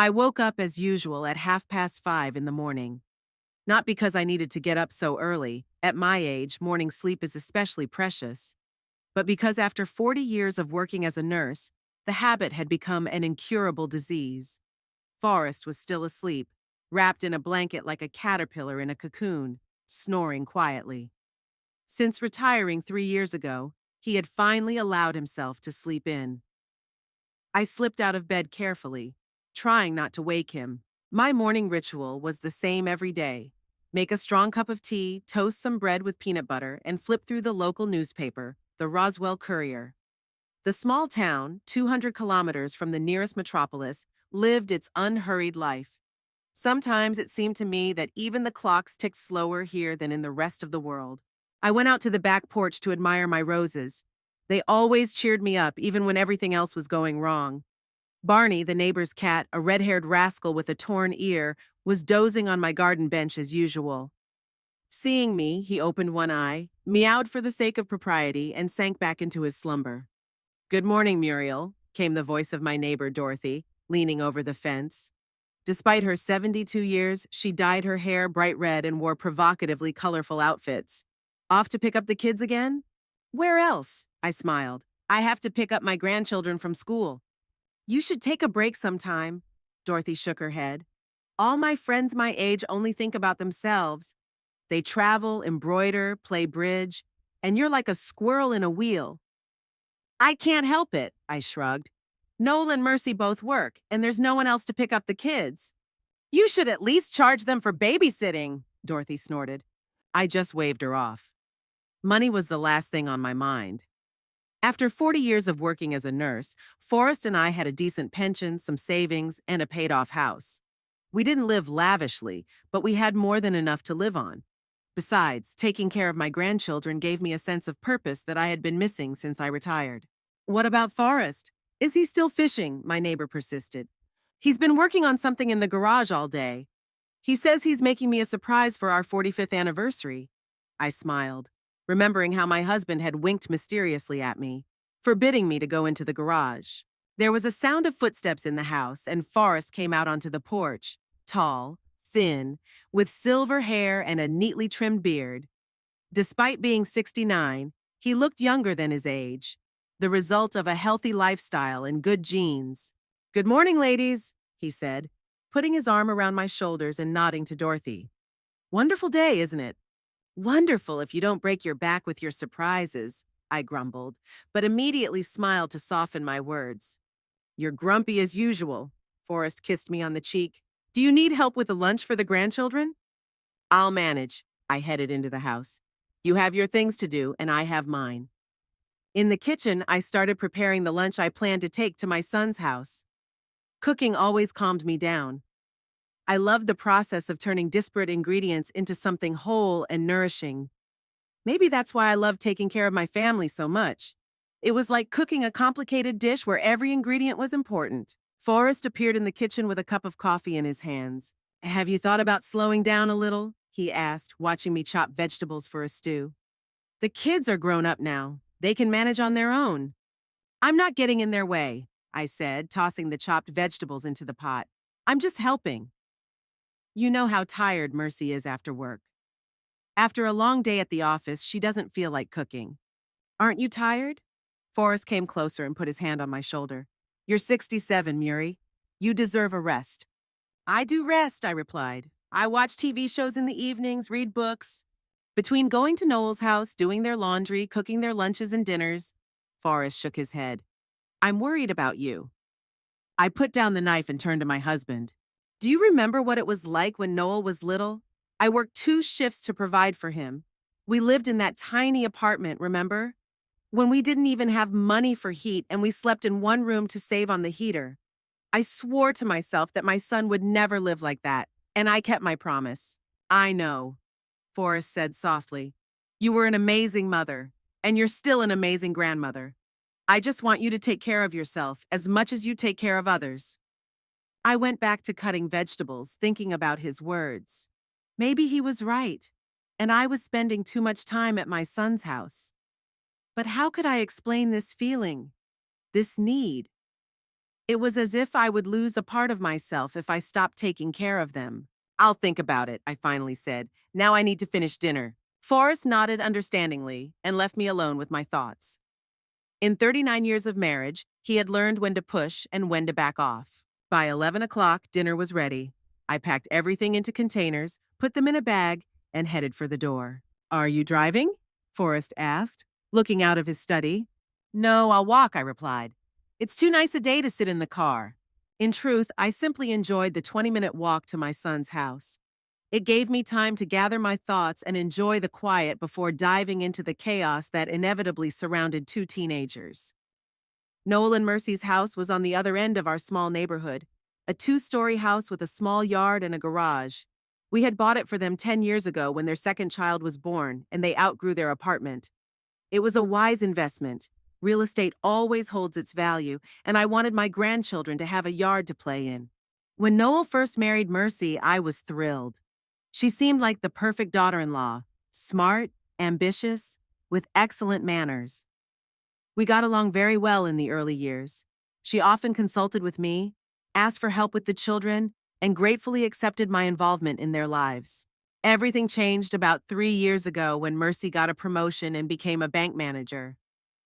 I woke up as usual at 5:30 in the morning. Not because I needed to get up so early. At my age, morning sleep is especially precious. But because after 40 years of working as a nurse, the habit had become an incurable disease. Forrest was still asleep, wrapped in a blanket like a caterpillar in a cocoon, snoring quietly. Since retiring 3 years ago, he had finally allowed himself to sleep in. I slipped out of bed carefully, trying not to wake him. My morning ritual was the same every day. Make a strong cup of tea, toast some bread with peanut butter, and flip through the local newspaper, the Roswell Courier. The small town, 200 kilometers from the nearest metropolis, lived its unhurried life. Sometimes it seemed to me that even the clocks ticked slower here than in the rest of the world. I went out to the back porch to admire my roses. They always cheered me up, even when everything else was going wrong. Barney, the neighbor's cat, a red-haired rascal with a torn ear, was dozing on my garden bench as usual. Seeing me, he opened one eye, meowed for the sake of propriety, and sank back into his slumber. "Good morning, Muriel," came the voice of my neighbor Dorothy, leaning over the fence. Despite her 72 years, she dyed her hair bright red and wore provocatively colorful outfits. "Off to pick up the kids again?" "Where else?" I smiled. "I have to pick up my grandchildren from school." "You should take a break sometime." Dorothy shook her head. "All my friends my age only think about themselves. They travel, embroider, play bridge, and you're like a squirrel in a wheel." "I can't help it," I shrugged. "Noel and Mercy both work, and there's no one else to pick up the kids." "You should at least charge them for babysitting," Dorothy snorted. I just waved her off. Money was the last thing on my mind. After 40 years of working as a nurse, Forrest and I had a decent pension, some savings, and a paid-off house. We didn't live lavishly, but we had more than enough to live on. Besides, taking care of my grandchildren gave me a sense of purpose that I had been missing since I retired. "What about Forrest? Is he still fishing?" my neighbor persisted. "He's been working on something in the garage all day. He says he's making me a surprise for our 45th anniversary." I smiled, remembering how my husband had winked mysteriously at me, forbidding me to go into the garage. There was a sound of footsteps in the house, and Forrest came out onto the porch, tall, thin, with silver hair and a neatly trimmed beard. Despite being 69, he looked younger than his age, the result of a healthy lifestyle and good genes. "Good morning, ladies," he said, putting his arm around my shoulders and nodding to Dorothy. "Wonderful day, isn't it?" "Wonderful if you don't break your back with your surprises," I grumbled, but immediately smiled to soften my words. "You're grumpy as usual." Forrest kissed me on the cheek. "Do you need help with the lunch for the grandchildren?" "I'll manage." I headed into the house. "You have your things to do, and I have mine." In the kitchen, I started preparing the lunch I planned to take to my son's house. Cooking always calmed me down. I loved the process of turning disparate ingredients into something whole and nourishing. Maybe that's why I loved taking care of my family so much. It was like cooking a complicated dish where every ingredient was important. Forrest appeared in the kitchen with a cup of coffee in his hands. "Have you thought about slowing down a little?" he asked, watching me chop vegetables for a stew. "The kids are grown up now. They can manage on their own." "I'm not getting in their way," I said, tossing the chopped vegetables into the pot. "I'm just helping." You know how tired Mercy is after work. After a long day at the office, she doesn't feel like cooking. "Aren't you tired?" Forrest came closer and put his hand on my shoulder. "You're 67, Muri. You deserve a rest." "I do rest," I replied. "I watch TV shows in the evenings, read books." Between going to Noel's house, doing their laundry, cooking their lunches and dinners, Forrest shook his head. "I'm worried about you." I put down the knife and turned to my husband. "Do you remember what it was like when Noel was little? I worked 2 shifts to provide for him. We lived in that tiny apartment, remember? When we didn't even have money for heat and we slept in one room to save on the heater. I swore to myself that my son would never live like that, and I kept my promise." "I know," Forrest said softly. "You were an amazing mother, and you're still an amazing grandmother. I just want you to take care of yourself as much as you take care of others." I went back to cutting vegetables, thinking about his words. Maybe he was right, and I was spending too much time at my son's house. But how could I explain this feeling, this need? It was as if I would lose a part of myself if I stopped taking care of them. I'll think about it, I finally said. Now I need to finish dinner. Forrest nodded understandingly and left me alone with my thoughts. In 39 years of marriage, he had learned when to push and when to back off. By 11 o'clock, dinner was ready. I packed everything into containers, put them in a bag, and headed for the door. Are you driving? Forrest asked, looking out of his study. No, I'll walk, I replied. It's too nice a day to sit in the car. In truth, I simply enjoyed the 20-minute walk to my son's house. It gave me time to gather my thoughts and enjoy the quiet before diving into the chaos that inevitably surrounded two teenagers. Noel and Mercy's house was on the other end of our small neighborhood, a two-story house with a small yard and a garage. We had bought it for them 10 years ago when their second child was born, and they outgrew their apartment. It was a wise investment. Real estate always holds its value, and I wanted my grandchildren to have a yard to play in. When Noel first married Mercy, I was thrilled. She seemed like the perfect daughter-in-law, smart, ambitious, with excellent manners. We got along very well in the early years. She often consulted with me, asked for help with the children, and gratefully accepted my involvement in their lives. Everything changed about 3 years ago when Mercy got a promotion and became a bank manager.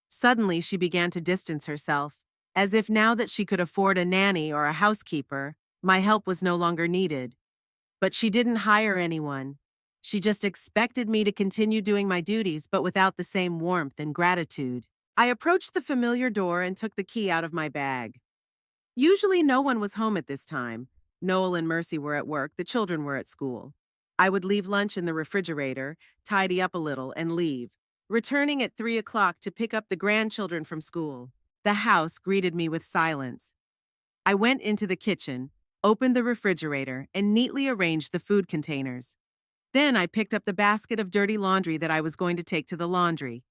Suddenly, she began to distance herself, as if now that she could afford a nanny or a housekeeper, my help was no longer needed. But she didn't hire anyone. She just expected me to continue doing my duties, but without the same warmth and gratitude. I approached the familiar door and took the key out of my bag. Usually no one was home at this time. Noel and Mercy were at work, the children were at school. I would leave lunch in the refrigerator, tidy up a little, and leave, returning at 3 o'clock to pick up the grandchildren from school. The house greeted me with silence. I went into the kitchen, opened the refrigerator, and neatly arranged the food containers. Then I picked up the basket of dirty laundry that I was going to take to the laundry.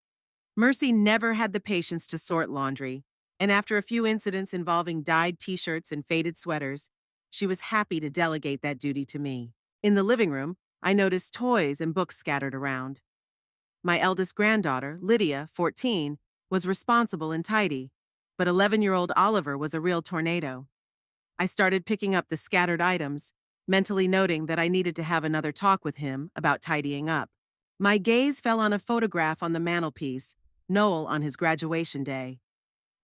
Mercy never had the patience to sort laundry, and after a few incidents involving dyed t-shirts and faded sweaters, she was happy to delegate that duty to me. In the living room, I noticed toys and books scattered around. My eldest granddaughter, Lydia, 14, was responsible and tidy, but 11-year-old Oliver was a real tornado. I started picking up the scattered items, mentally noting that I needed to have another talk with him about tidying up. My gaze fell on a photograph on the mantelpiece, Noel on his graduation day.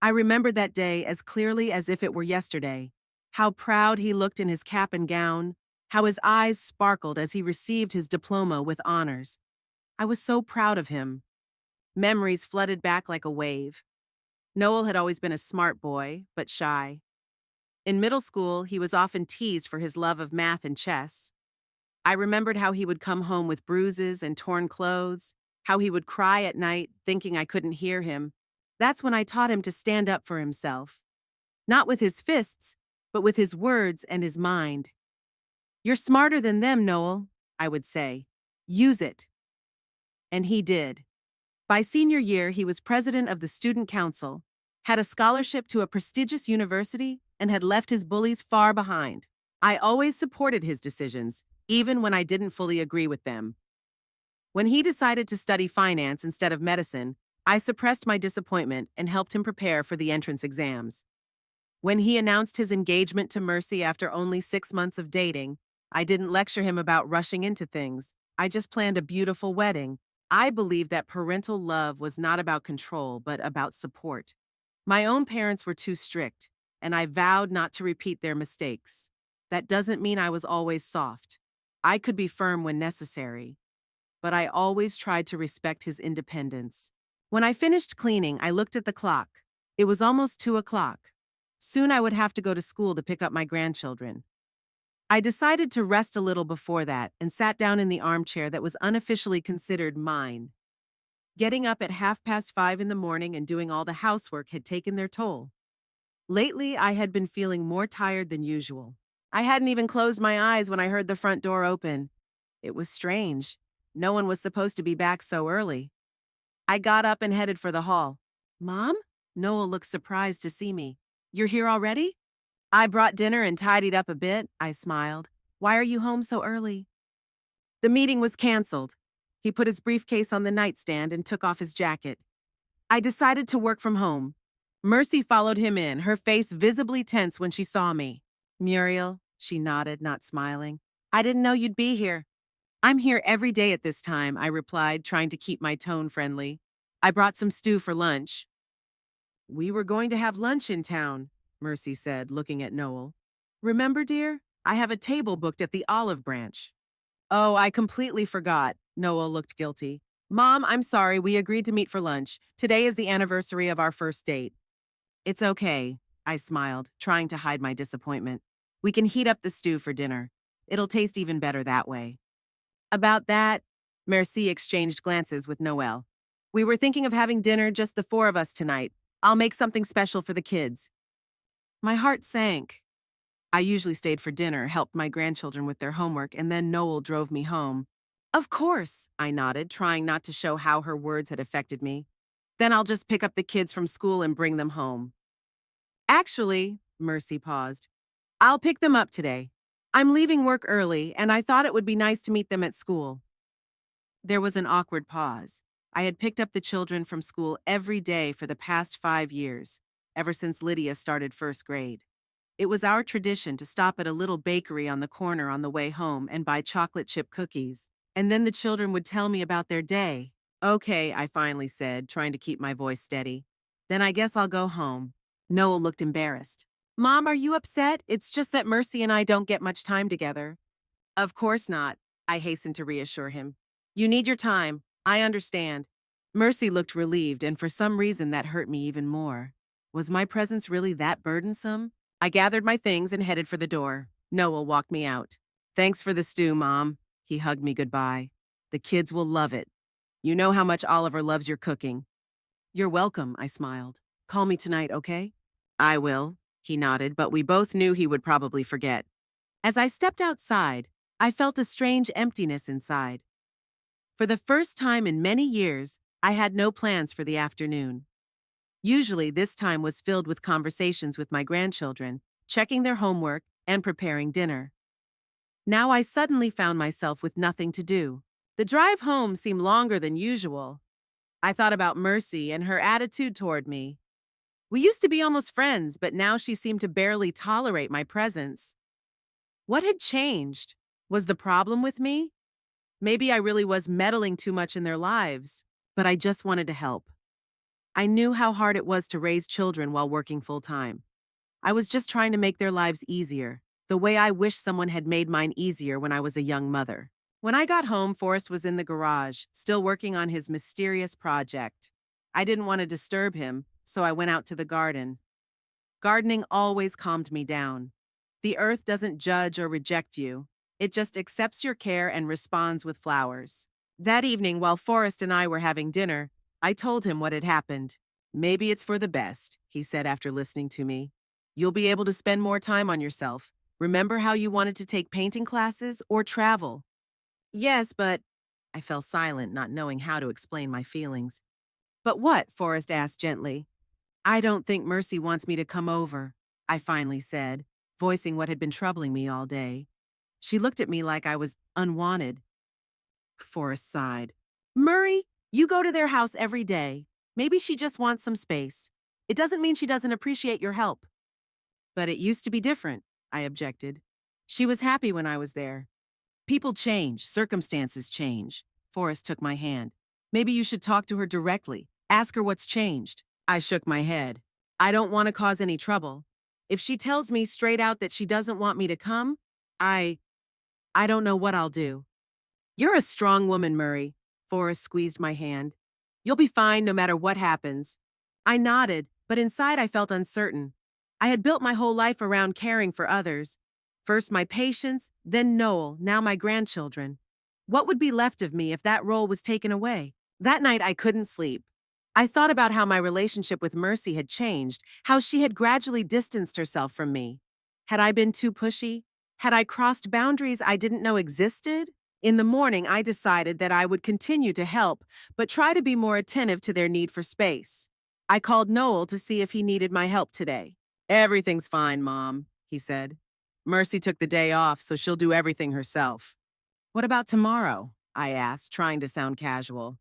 I remembered that day as clearly as if it were yesterday. How proud he looked in his cap and gown, how his eyes sparkled as he received his diploma with honors. I was so proud of him. Memories flooded back like a wave. Noel had always been a smart boy, but shy. In middle school, he was often teased for his love of math and chess. I remembered how he would come home with bruises and torn clothes, how he would cry at night thinking I couldn't hear him. That's when I taught him to stand up for himself. Not with his fists, but with his words and his mind. You're smarter than them, Noel, I would say. Use it. And he did. By senior year, he was president of the student council, had a scholarship to a prestigious university, and had left his bullies far behind. I always supported his decisions, even when I didn't fully agree with them. When he decided to study finance instead of medicine, I suppressed my disappointment and helped him prepare for the entrance exams. When he announced his engagement to Mercy after only 6 months of dating, I didn't lecture him about rushing into things. I just planned a beautiful wedding. I believed that parental love was not about control, but about support. My own parents were too strict, and I vowed not to repeat their mistakes. That doesn't mean I was always soft. I could be firm when necessary, but I always tried to respect his independence. When I finished cleaning, I looked at the clock. It was almost 2 o'clock. Soon I would have to go to school to pick up my grandchildren. I decided to rest a little before that and sat down in the armchair that was unofficially considered mine. Getting up at 5:30 in the morning and doing all the housework had taken their toll. Lately, I had been feeling more tired than usual. I hadn't even closed my eyes when I heard the front door open. It was strange. No one was supposed to be back so early. I got up and headed for the hall. Mom? Noel looked surprised to see me. You're here already? I brought dinner and tidied up a bit, I smiled. Why are you home so early? The meeting was canceled. He put his briefcase on the nightstand and took off his jacket. I decided to work from home. Mercy followed him in, her face visibly tense when she saw me. Muriel, she nodded, not smiling. I didn't know you'd be here. I'm here every day at this time, I replied, trying to keep my tone friendly. I brought some stew for lunch. We were going to have lunch in town, Mercy said, looking at Noel. Remember, dear? I have a table booked at the Olive Branch. Oh, I completely forgot. Noel looked guilty. Mom, I'm sorry, we agreed to meet for lunch. Today is the anniversary of our first date. It's okay, I smiled, trying to hide my disappointment. We can heat up the stew for dinner. It'll taste even better that way. About that, Merci exchanged glances with Noel. We were thinking of having dinner, just the four of us tonight. I'll make something special for the kids. My heart sank. I usually stayed for dinner, helped my grandchildren with their homework, and then Noel drove me home. Of course, I nodded, trying not to show how her words had affected me. Then I'll just pick up the kids from school and bring them home. Actually, Mercy paused. I'll pick them up today. I'm leaving work early, and I thought it would be nice to meet them at school. There was an awkward pause. I had picked up the children from school every day for the past 5 years, ever since Lydia started first grade. It was our tradition to stop at a little bakery on the corner on the way home and buy chocolate chip cookies. And then the children would tell me about their day. Okay, I finally said, trying to keep my voice steady. Then I guess I'll go home. Noel looked embarrassed. Mom, are you upset? It's just that Mercy and I don't get much time together. Of course not, I hastened to reassure him. You need your time. I understand. Mercy looked relieved, and for some reason that hurt me even more. Was my presence really that burdensome? I gathered my things and headed for the door. Noel walked me out. Thanks for the stew, Mom. He hugged me goodbye. The kids will love it. You know how much Oliver loves your cooking. You're welcome, I smiled. Call me tonight, okay? I will, he nodded, but we both knew he would probably forget. As I stepped outside, I felt a strange emptiness inside. For the first time in many years, I had no plans for the afternoon. Usually, this time was filled with conversations with my grandchildren, checking their homework, and preparing dinner. Now I suddenly found myself with nothing to do. The drive home seemed longer than usual. I thought about Mercy and her attitude toward me. We used to be almost friends, but now she seemed to barely tolerate my presence. What had changed? Was the problem with me? Maybe I really was meddling too much in their lives, but I just wanted to help. I knew how hard it was to raise children while working full-time. I was just trying to make their lives easier, the way I wish someone had made mine easier when I was a young mother. When I got home, Forrest was in the garage, still working on his mysterious project. I didn't want to disturb him, so I went out to the garden. Gardening always calmed me down. The earth doesn't judge or reject you. It just accepts your care and responds with flowers. That evening, while Forrest and I were having dinner, I told him what had happened. Maybe it's for the best, he said after listening to me. You'll be able to spend more time on yourself. Remember how you wanted to take painting classes or travel? Yes, but I fell silent, not knowing how to explain my feelings. But what? Forrest asked gently. I don't think Mercy wants me to come over, I finally said, voicing what had been troubling me all day. She looked at me like I was unwanted. Forrest sighed. Murray, you go to their house every day. Maybe she just wants some space. It doesn't mean she doesn't appreciate your help. But it used to be different, I objected. She was happy when I was there. People change, circumstances change. Forrest took my hand. Maybe you should talk to her directly. Ask her what's changed. I shook my head. I don't want to cause any trouble. If she tells me straight out that she doesn't want me to come, I don't know what I'll do. You're a strong woman, Murray. Forrest squeezed my hand. You'll be fine no matter what happens. I nodded, but inside I felt uncertain. I had built my whole life around caring for others. First my patients, then Noel, now my grandchildren. What would be left of me if that role was taken away? That night I couldn't sleep. I thought about how my relationship with Mercy had changed, how she had gradually distanced herself from me. Had I been too pushy? Had I crossed boundaries I didn't know existed? In the morning, I decided that I would continue to help, but try to be more attentive to their need for space. I called Noel to see if he needed my help today. Everything's fine, Mom, he said. Mercy took the day off, so she'll do everything herself. What about tomorrow? I asked, trying to sound casual.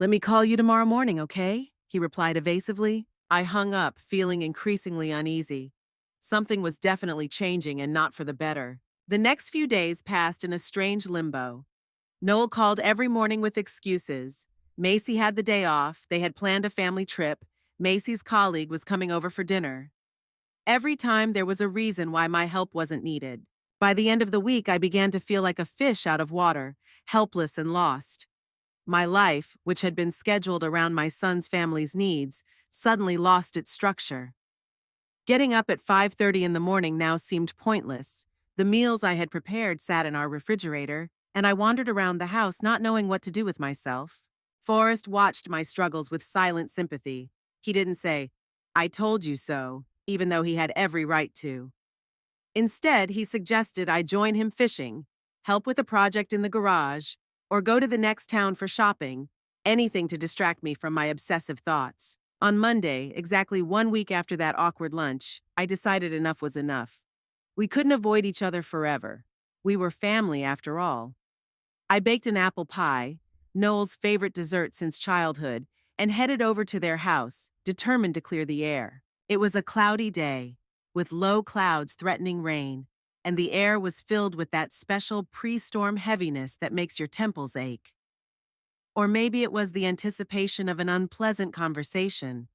Let me call you tomorrow morning, okay? He replied evasively. I hung up, feeling increasingly uneasy. Something was definitely changing and not for the better. The next few days passed in a strange limbo. Noel called every morning with excuses. Macy had the day off, they had planned a family trip, Macy's colleague was coming over for dinner. Every time there was a reason why my help wasn't needed. By the end of the week, I began to feel like a fish out of water, helpless and lost. My life, which had been scheduled around my son's family's needs, suddenly lost its structure. Getting up at 5:30 in the morning now seemed pointless. The meals I had prepared sat in our refrigerator, and I wandered around the house not knowing what to do with myself. Forrest watched my struggles with silent sympathy. He didn't say, "I told you so," even though he had every right to. Instead, he suggested I join him fishing, help with a project in the garage, or go to the next town for shopping, anything to distract me from my obsessive thoughts. On Monday, exactly 1 week after that awkward lunch, I decided enough was enough. We couldn't avoid each other forever. We were family after all. I baked an apple pie, Noel's favorite dessert since childhood, and headed over to their house, determined to clear the air. It was a cloudy day, with low clouds threatening rain, and the air was filled with that special pre-storm heaviness that makes your temples ache. Or maybe it was the anticipation of an unpleasant conversation.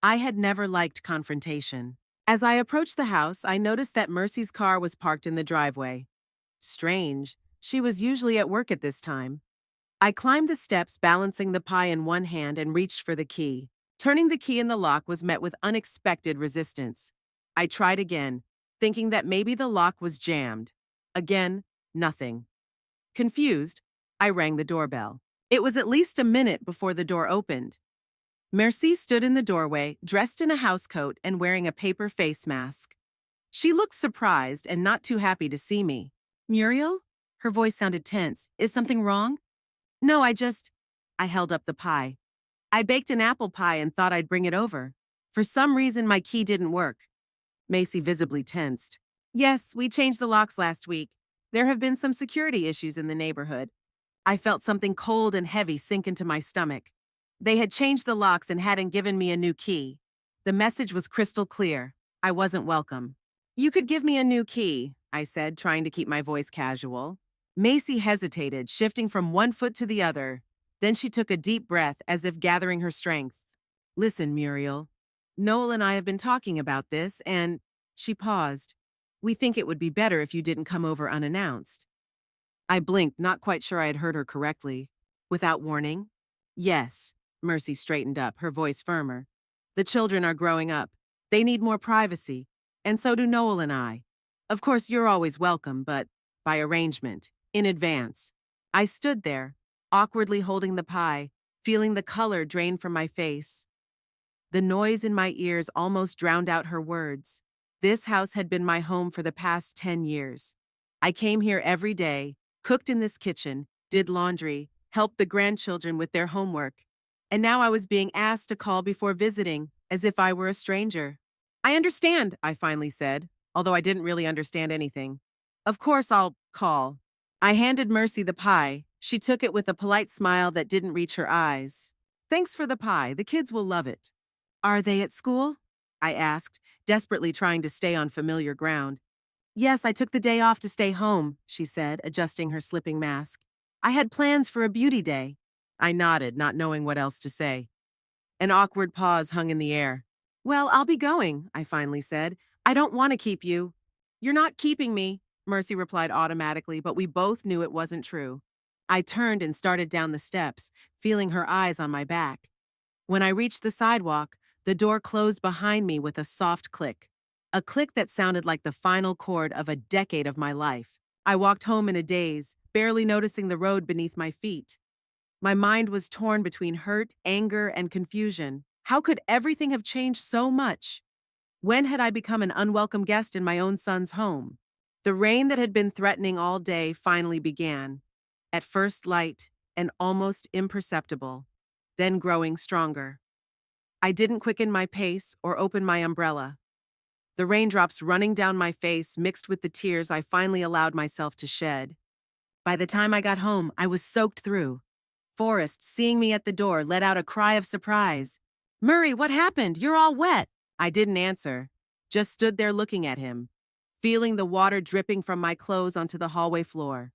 I had never liked confrontation. As I approached the house, I noticed that Mercy's car was parked in the driveway. Strange, she was usually at work at this time. I climbed the steps, balancing the pie in one hand, and reached for the key. Turning the key in the lock was met with unexpected resistance. I tried again, thinking that maybe the lock was jammed. Again, nothing. Confused, I rang the doorbell. It was at least a minute before the door opened. Merci stood in the doorway, dressed in a housecoat and wearing a paper face mask. She looked surprised and not too happy to see me. "Muriel?" Her voice sounded tense. "Is something wrong?" "No, I held up the pie. "I baked an apple pie and thought I'd bring it over. For some reason, my key didn't work." Macy visibly tensed. "Yes, we changed the locks last week. There have been some security issues in the neighborhood." I felt something cold and heavy sink into my stomach. They had changed the locks and hadn't given me a new key. The message was crystal clear. I wasn't welcome. "You could give me a new key," I said, trying to keep my voice casual. Macy hesitated, shifting from one foot to the other. Then she took a deep breath, as if gathering her strength. "Listen, Muriel. Noel and I have been talking about this, and—" She paused. "We think it would be better if you didn't come over unannounced." I blinked, not quite sure I had heard her correctly. "Without warning?" "Yes." Mercy straightened up, her voice firmer. "The children are growing up. They need more privacy. And so do Noel and I. Of course, you're always welcome, but by arrangement, in advance." I stood there, awkwardly holding the pie, feeling the color drain from my face. The noise in my ears almost drowned out her words. This house had been my home for the past 10 years. I came here every day, cooked in this kitchen, did laundry, helped the grandchildren with their homework. And now I was being asked to call before visiting, as if I were a stranger. "I understand," I finally said, although I didn't really understand anything. "Of course I'll call." I handed Mercy the pie. She took it with a polite smile that didn't reach her eyes. "Thanks for the pie. The kids will love it." "Are they at school?" I asked, desperately trying to stay on familiar ground. "Yes, I took the day off to stay home," she said, adjusting her slipping mask. "I had plans for a beauty day." I nodded, not knowing what else to say. An awkward pause hung in the air. "Well, I'll be going," I finally said. "I don't want to keep you." "You're not keeping me," Mercy replied automatically, but we both knew it wasn't true. I turned and started down the steps, feeling her eyes on my back. When I reached the sidewalk, the door closed behind me with a soft click. A click that sounded like the final chord of a decade of my life. I walked home in a daze, barely noticing the road beneath my feet. My mind was torn between hurt, anger, and confusion. How could everything have changed so much? When had I become an unwelcome guest in my own son's home? The rain that had been threatening all day finally began. At first light and almost imperceptible, then growing stronger. I didn't quicken my pace or open my umbrella. The raindrops running down my face mixed with the tears I finally allowed myself to shed. By the time I got home, I was soaked through. Forrest, seeing me at the door, let out a cry of surprise. Murray, what happened? You're all wet. I didn't answer, just stood there looking at him, feeling the water dripping from my clothes onto the hallway floor.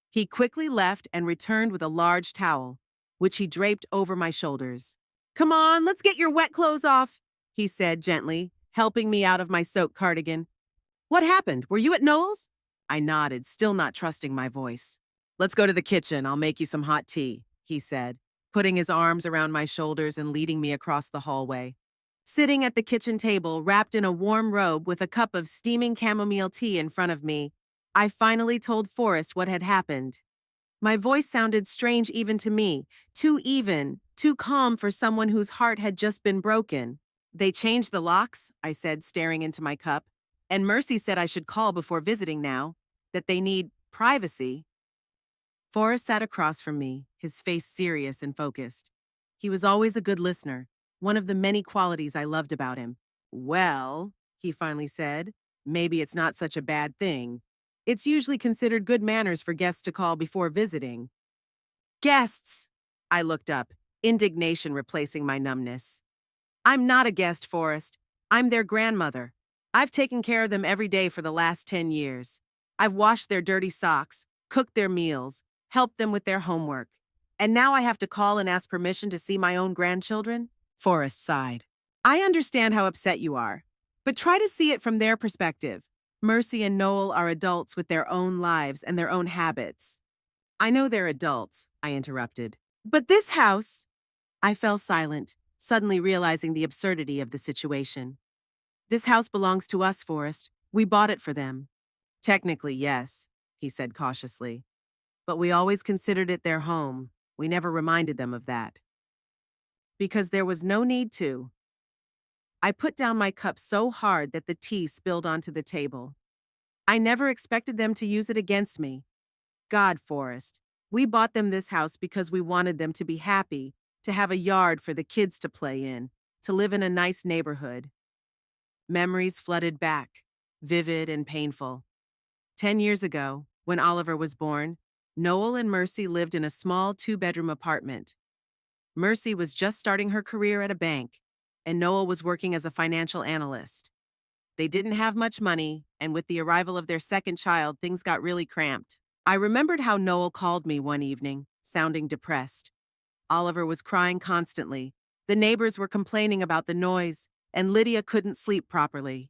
He quickly left and returned with a large towel, which he draped over my shoulders. Come on, let's get your wet clothes off, he said gently, helping me out of my soaked cardigan. What happened? Were you at Noel's? I nodded, still not trusting my voice. Let's go to the kitchen. I'll make you some hot tea, he said, putting his arms around my shoulders and leading me across the hallway. Sitting at the kitchen table, wrapped in a warm robe with a cup of steaming chamomile tea in front of me, I finally told Forrest what had happened. My voice sounded strange even to me, too even, too calm for someone whose heart had just been broken. They changed the locks, I said, staring into my cup, and Mercy said I should call before visiting now, that they need privacy. Forrest sat across from me, his face serious and focused. He was always a good listener, one of the many qualities I loved about him. Well, he finally said, maybe it's not such a bad thing. It's usually considered good manners for guests to call before visiting. Guests! I looked up, indignation replacing my numbness. I'm not a guest, Forrest. I'm their grandmother. I've taken care of them every day for the last 10 years. I've washed their dirty socks, cooked their meals, helped them with their homework. And now I have to call and ask permission to see my own grandchildren? Forrest sighed. I understand how upset you are, but try to see it from their perspective. Mercy and Noel are adults with their own lives and their own habits. I know they're adults, I interrupted. But this house… I fell silent, suddenly realizing the absurdity of the situation. This house belongs to us, Forrest. We bought it for them. Technically, yes, he said cautiously. But we always considered it their home. We never reminded them of that. Because there was no need to. I put down my cup so hard that the tea spilled onto the table. I never expected them to use it against me. God, Forrest, we bought them this house because we wanted them to be happy, to have a yard for the kids to play in, to live in a nice neighborhood. Memories flooded back, vivid and painful. 10 years ago, when Oliver was born, Noel and Mercy lived in a small 2-bedroom apartment. Mercy was just starting her career at a bank, and Noel was working as a financial analyst. They didn't have much money, and with the arrival of their second child, things got really cramped. I remembered how Noel called me one evening, sounding depressed. Oliver was crying constantly. The neighbors were complaining about the noise, and Lydia couldn't sleep properly.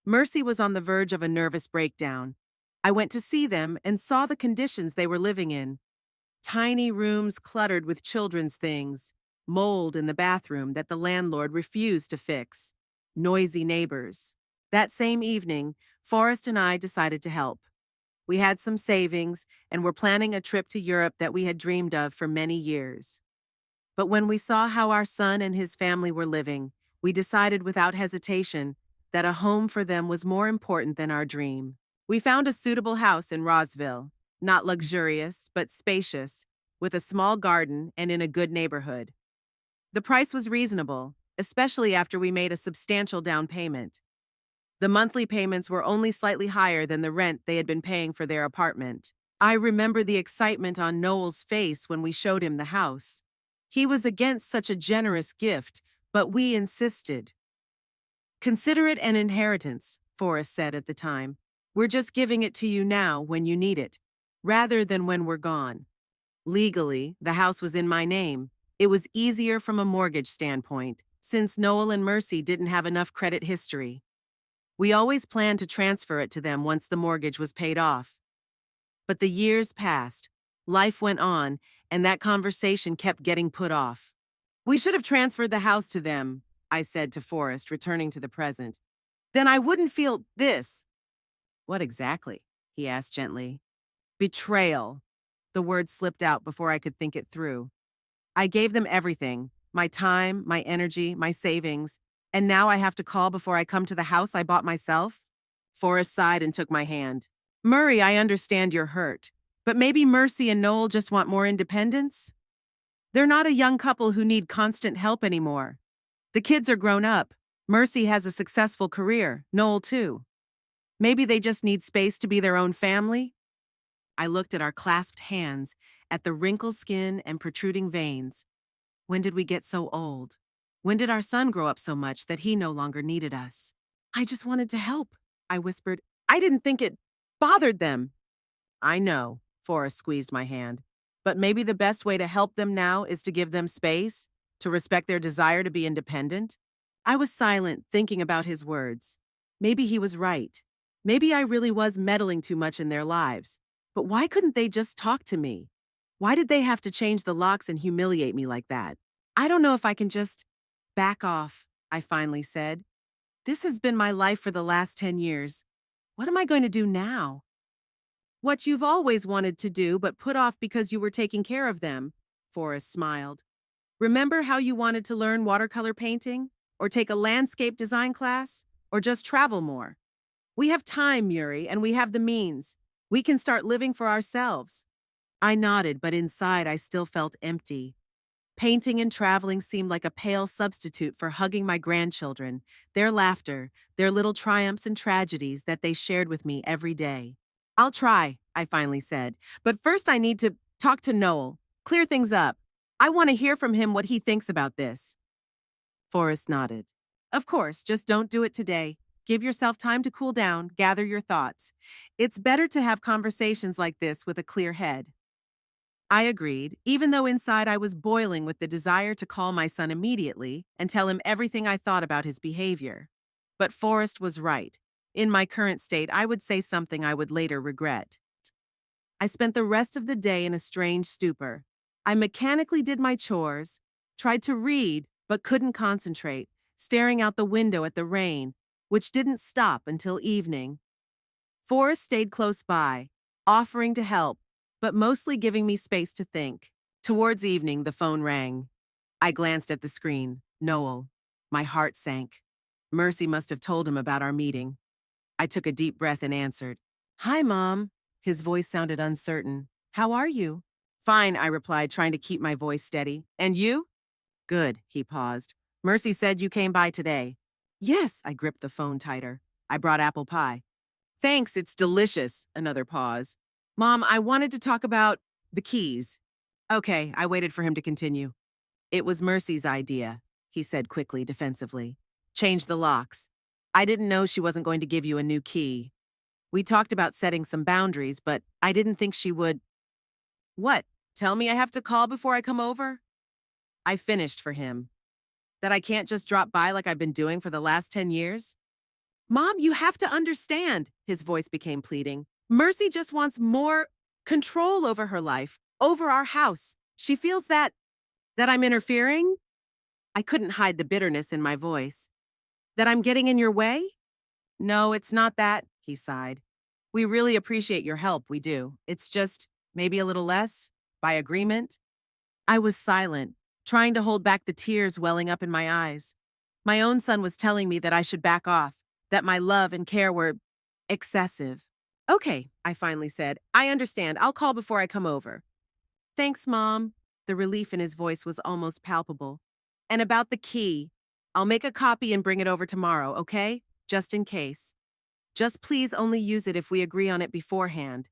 Mercy was on the verge of a nervous breakdown. I went to see them and saw the conditions they were living in. Tiny rooms cluttered with children's things, mold in the bathroom that the landlord refused to fix, noisy neighbors. That same evening, Forrest and I decided to help. We had some savings and were planning a trip to Europe that we had dreamed of for many years. But when we saw how our son and his family were living, we decided without hesitation that a home for them was more important than our dream. We found a suitable house in Rosville, not luxurious, but spacious, with a small garden and in a good neighborhood. The price was reasonable, especially after we made a substantial down payment. The monthly payments were only slightly higher than the rent they had been paying for their apartment. I remember the excitement on Noel's face when we showed him the house. He was against such a generous gift, but we insisted. Consider it an inheritance, Forrest said at the time. We're just giving it to you now when you need it, rather than when we're gone. Legally, the house was in my name. It was easier from a mortgage standpoint, since Noel and Mercy didn't have enough credit history. We always planned to transfer it to them once the mortgage was paid off. But the years passed, life went on, and that conversation kept getting put off. We should have transferred the house to them, I said to Forrest, returning to the present. Then I wouldn't feel this. What exactly? He asked gently. Betrayal. The word slipped out before I could think it through. I gave them everything, my time, my energy, my savings, and now I have to call before I come to the house I bought myself? Forrest sighed and took my hand. Murray, I understand you're hurt, but maybe Mercy and Noel just want more independence? They're not a young couple who need constant help anymore. The kids are grown up. Mercy has a successful career, Noel too. Maybe they just need space to be their own family? I looked at our clasped hands, at the wrinkled skin and protruding veins. When did we get so old? When did our son grow up so much that he no longer needed us? I just wanted to help, I whispered. I didn't think it bothered them. I know, Forrest squeezed my hand. But maybe the best way to help them now is to give them space, to respect their desire to be independent. I was silent, thinking about his words. Maybe he was right. Maybe I really was meddling too much in their lives. But why couldn't they just talk to me? Why did they have to change the locks and humiliate me like that? I don't know if I can just back off, I finally said. This has been my life for the last 10 years. What am I going to do now? What you've always wanted to do but put off because you were taking care of them, Forrest smiled. Remember how you wanted to learn watercolor painting? Or take a landscape design class? Or just travel more? We have time, Muri, and we have the means. We can start living for ourselves. I nodded, but inside I still felt empty. Painting and traveling seemed like a pale substitute for hugging my grandchildren, their laughter, their little triumphs and tragedies that they shared with me every day. I'll try, I finally said, but first I need to talk to Noel, clear things up. I want to hear from him what he thinks about this. Forrest nodded. Of course, just don't do it today. Give yourself time to cool down, gather your thoughts. It's better to have conversations like this with a clear head. I agreed, even though inside I was boiling with the desire to call my son immediately and tell him everything I thought about his behavior. But Forrest was right. In my current state, I would say something I would later regret. I spent the rest of the day in a strange stupor. I mechanically did my chores, tried to read, but couldn't concentrate, staring out the window at the rain, which didn't stop until evening. Forrest stayed close by, offering to help, but mostly giving me space to think. Towards evening, the phone rang. I glanced at the screen. Noel. My heart sank. Mercy must have told him about our meeting. I took a deep breath and answered. Hi, Mom. His voice sounded uncertain. How are you? Fine, I replied, trying to keep my voice steady. And you? Good, he paused. Mercy said you came by today. Yes, I gripped the phone tighter. I brought apple pie. Thanks, it's delicious. Another pause. Mom, I wanted to talk about the keys. Okay, I waited for him to continue. It was Mercy's idea, he said quickly, defensively. Change the locks. I didn't know she wasn't going to give you a new key. We talked about setting some boundaries, but I didn't think she would. What? Tell me I have to call before I come over? I finished for him. That I can't just drop by like I've been doing for the last 10 years? Mom, you have to understand, his voice became pleading. Mercy just wants more control over her life, over our house. She feels that I'm interfering? I couldn't hide the bitterness in my voice. That I'm getting in your way? No, it's not that, he sighed. We really appreciate your help, we do. It's just maybe a little less, by agreement. I was silent, trying to hold back the tears welling up in my eyes. My own son was telling me that I should back off, that my love and care were excessive. Okay, I finally said. I understand. I'll call before I come over. Thanks, Mom. The relief in his voice was almost palpable. And about the key, I'll make a copy and bring it over tomorrow, okay? Just in case. Just please only use it if we agree on it beforehand.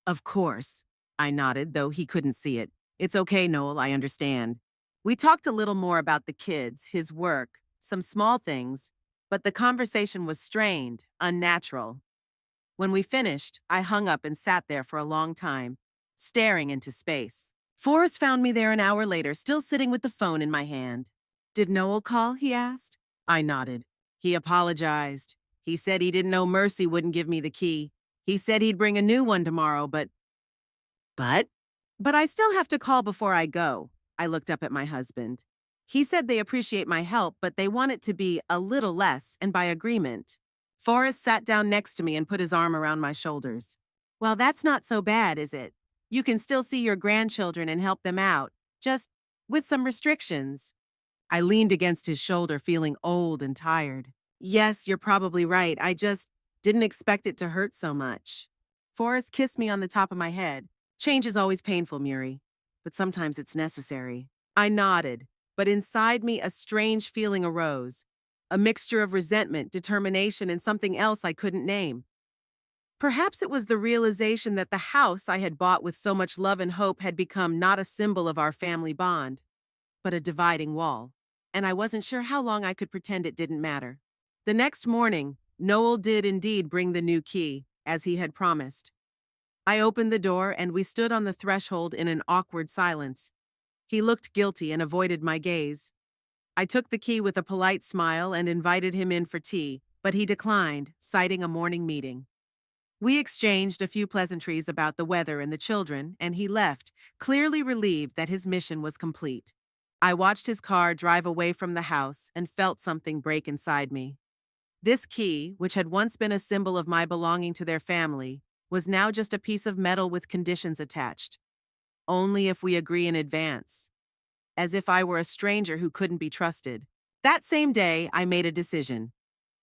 Of course. I nodded, though he couldn't see it. It's okay, Noel, I understand. We talked a little more about the kids, his work, some small things, but the conversation was strained, unnatural. When we finished, I hung up and sat there for a long time, staring into space. Forrest found me there an hour later, still sitting with the phone in my hand. Did Noel call? He asked. I nodded. He apologized. He said he didn't know Mercy wouldn't give me the key. He said he'd bring a new one tomorrow, but I still have to call before I go. I looked up at my husband. He said they appreciate my help, but they want it to be a little less and by agreement. Forrest sat down next to me and put his arm around my shoulders. Well, that's not so bad, is it? You can still see your grandchildren and help them out, just with some restrictions. I leaned against his shoulder, feeling old and tired. Yes, you're probably right. I just didn't expect it to hurt so much. Forrest kissed me on the top of my head. Change is always painful, Muri, but sometimes it's necessary. I nodded, but inside me a strange feeling arose, a mixture of resentment, determination, and something else I couldn't name. Perhaps it was the realization that the house I had bought with so much love and hope had become not a symbol of our family bond, but a dividing wall. and I wasn't sure how long I could pretend it didn't matter. The next morning, Noel did indeed bring the new key, as he had promised. I opened the door and we stood on the threshold in an awkward silence. He looked guilty and avoided my gaze. I took the key with a polite smile and invited him in for tea, but he declined, citing a morning meeting. We exchanged a few pleasantries about the weather and the children, and he left, clearly relieved that his mission was complete. I watched his car drive away from the house and felt something break inside me. This key, which had once been a symbol of my belonging to their family, was now just a piece of metal with conditions attached. Only if we agree in advance. As if I were a stranger who couldn't be trusted. That same day, I made a decision.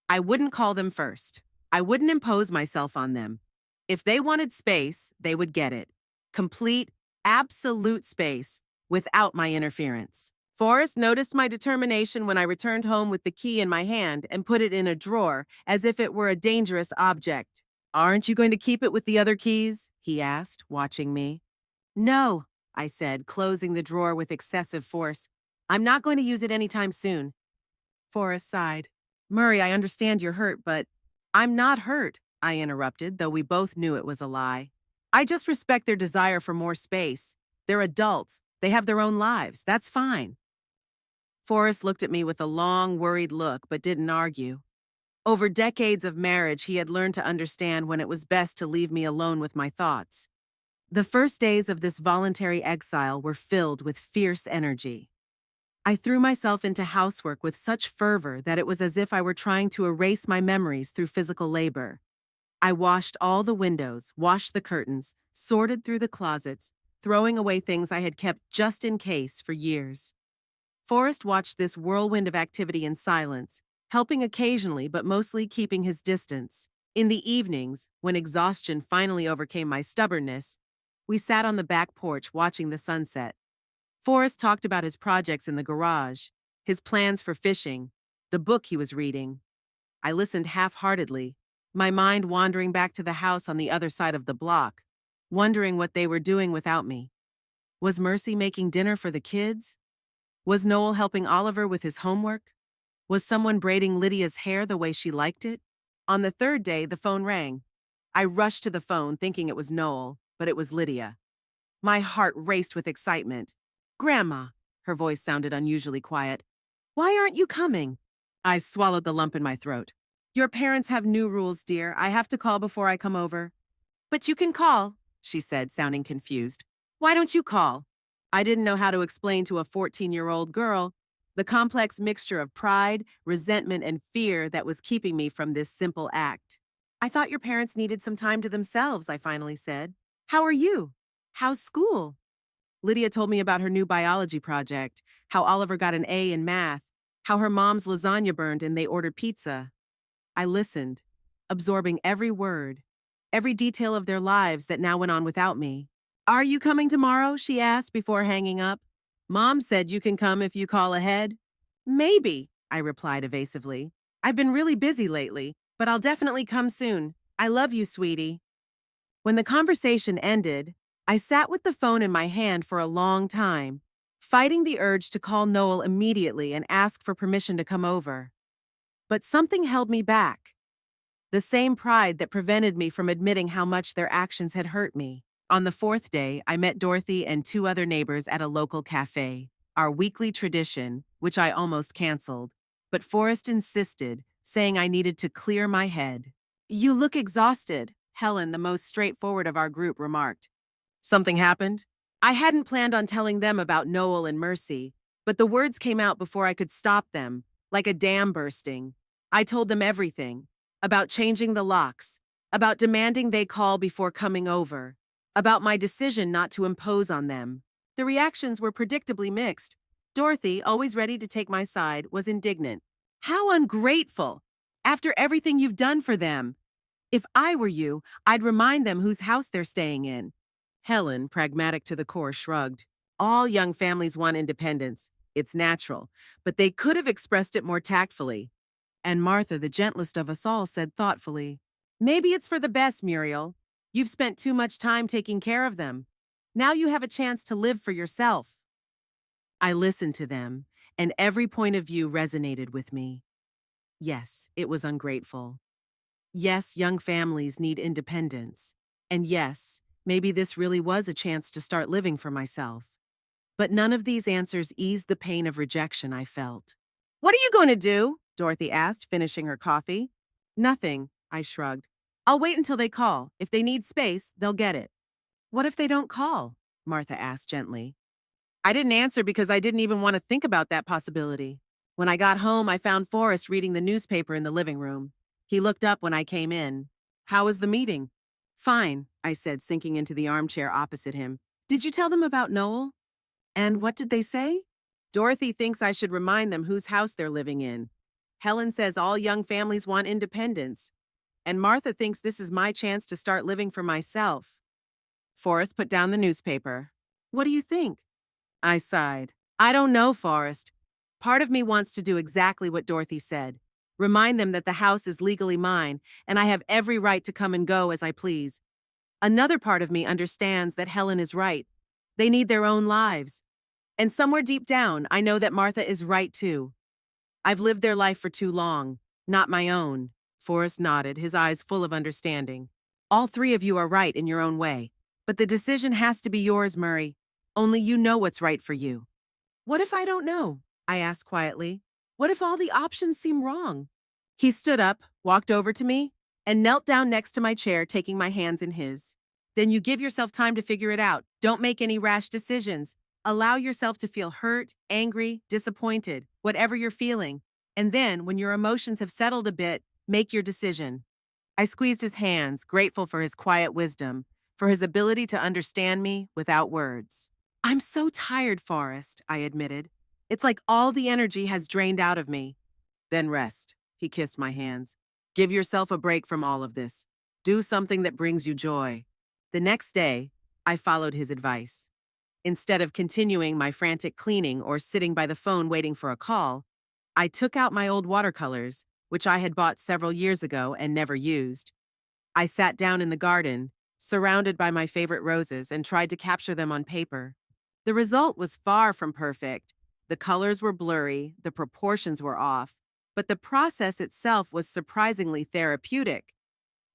I wouldn't call them first. I wouldn't impose myself on them. If they wanted space, they would get it. Complete, absolute space, without my interference. Forrest noticed my determination when I returned home with the key in my hand and put it in a drawer as if it were a dangerous object. "Aren't you going to keep it with the other keys?" he asked, watching me. "No," I said, closing the drawer with excessive force. "I'm not going to use it anytime soon." Forrest sighed. "Murray, I understand you're hurt, but—" "I'm not hurt," I interrupted, though we both knew it was a lie. "I just respect their desire for more space. They're adults. They have their own lives. That's fine." Forrest looked at me with a long, worried look, but didn't argue. Over decades of marriage, he had learned to understand when it was best to leave me alone with my thoughts. The first days of this voluntary exile were filled with fierce energy. I threw myself into housework with such fervor that it was as if I were trying to erase my memories through physical labor. I washed all the windows, washed the curtains, sorted through the closets, throwing away things I had kept just in case for years. Forrest watched this whirlwind of activity in silence, helping occasionally but mostly keeping his distance. In the evenings, when exhaustion finally overcame my stubbornness, we sat on the back porch watching the sunset. Forrest talked about his projects in the garage, his plans for fishing, the book he was reading. I listened half-heartedly, my mind wandering back to the house on the other side of the block, wondering what they were doing without me. Was Mercy making dinner for the kids? Was Noel helping Oliver with his homework? Was someone braiding Lydia's hair the way she liked it? On the third day, the phone rang. I rushed to the phone thinking it was Noel, but it was Lydia. My heart raced with excitement. "Grandma," her voice sounded unusually quiet. "Why aren't you coming?" I swallowed the lump in my throat. "Your parents have new rules, dear. I have to call before I come over." "But you can call," she said, sounding confused. "Why don't you call?" I didn't know how to explain to a 14-year-old girl the complex mixture of pride, resentment, and fear that was keeping me from this simple act. "I thought your parents needed some time to themselves," I finally said. "How are you? How's school?" Lydia told me about her new biology project, how Oliver got an A in math, how her mom's lasagna burned and they ordered pizza. I listened, absorbing every word, every detail of their lives that now went on without me. "Are you coming tomorrow?" she asked before hanging up. "Mom said you can come if you call ahead." "Maybe," I replied evasively. "I've been really busy lately, but I'll definitely come soon. I love you, sweetie." When the conversation ended, I sat with the phone in my hand for a long time, fighting the urge to call Noel immediately and ask for permission to come over. But something held me back. The same pride that prevented me from admitting how much their actions had hurt me. On the fourth day, I met Dorothy and two other neighbors at a local cafe, our weekly tradition, which I almost canceled. But Forrest insisted, saying I needed to clear my head. "You look exhausted," Helen, the most straightforward of our group, remarked. Something happened? I hadn't planned on telling them about Noel and Mercy, but the words came out before I could stop them, like a dam bursting. I told them everything. About changing the locks, about demanding they call before coming over, about my decision not to impose on them. The reactions were predictably mixed. Dorothy, always ready to take my side, was indignant. "How ungrateful! After everything you've done for them! If I were you, I'd remind them whose house they're staying in." Helen, pragmatic to the core, shrugged. "All young families want independence. It's natural, but they could have expressed it more tactfully." And Martha, the gentlest of us all, said thoughtfully, "Maybe it's for the best, Muriel. You've spent too much time taking care of them. Now you have a chance to live for yourself." I listened to them, and every point of view resonated with me. Yes, it was ungrateful. Yes, young families need independence. And yes, maybe this really was a chance to start living for myself. But none of these answers eased the pain of rejection I felt. "What are you going to do?" Dorothy asked, finishing her coffee. "Nothing," I shrugged. "I'll wait until they call. If they need space, they'll get it." "What if they don't call?" Martha asked gently. I didn't answer because I didn't even want to think about that possibility. When I got home, I found Forrest reading the newspaper in the living room. He looked up when I came in. "How was the meeting?" "Fine," I said, sinking into the armchair opposite him. "Did you tell them about Noel?" "And what did they say?" "Dorothy thinks I should remind them whose house they're living in. Helen says all young families want independence. And Martha thinks this is my chance to start living for myself." Forrest put down the newspaper. "What do you think?" I sighed. "I don't know, Forrest. Part of me wants to do exactly what Dorothy said. Remind them that the house is legally mine, and I have every right to come and go as I please. Another part of me understands that Helen is right. They need their own lives. And somewhere deep down, I know that Martha is right too. I've lived their life for too long, not my own." Forrest nodded, his eyes full of understanding. "All three of you are right in your own way. But the decision has to be yours, Murray. Only you know what's right for you." "What if I don't know?" I asked quietly. "What if all the options seem wrong?" He stood up, walked over to me, and knelt down next to my chair, taking my hands in his. "Then you give yourself time to figure it out. Don't make any rash decisions. Allow yourself to feel hurt, angry, disappointed, whatever you're feeling. And then, when your emotions have settled a bit, make your decision." I squeezed his hands, grateful for his quiet wisdom, for his ability to understand me without words. "I'm so tired, Forrest," I admitted. "It's like all the energy has drained out of me." "Then rest." He kissed my hands. "Give yourself a break from all of this. Do something that brings you joy." The next day, I followed his advice. Instead of continuing my frantic cleaning or sitting by the phone waiting for a call, I took out my old watercolors, which I had bought several years ago and never used. I sat down in the garden, surrounded by my favorite roses, and tried to capture them on paper. The result was far from perfect. The colors were blurry, the proportions were off, but the process itself was surprisingly therapeutic.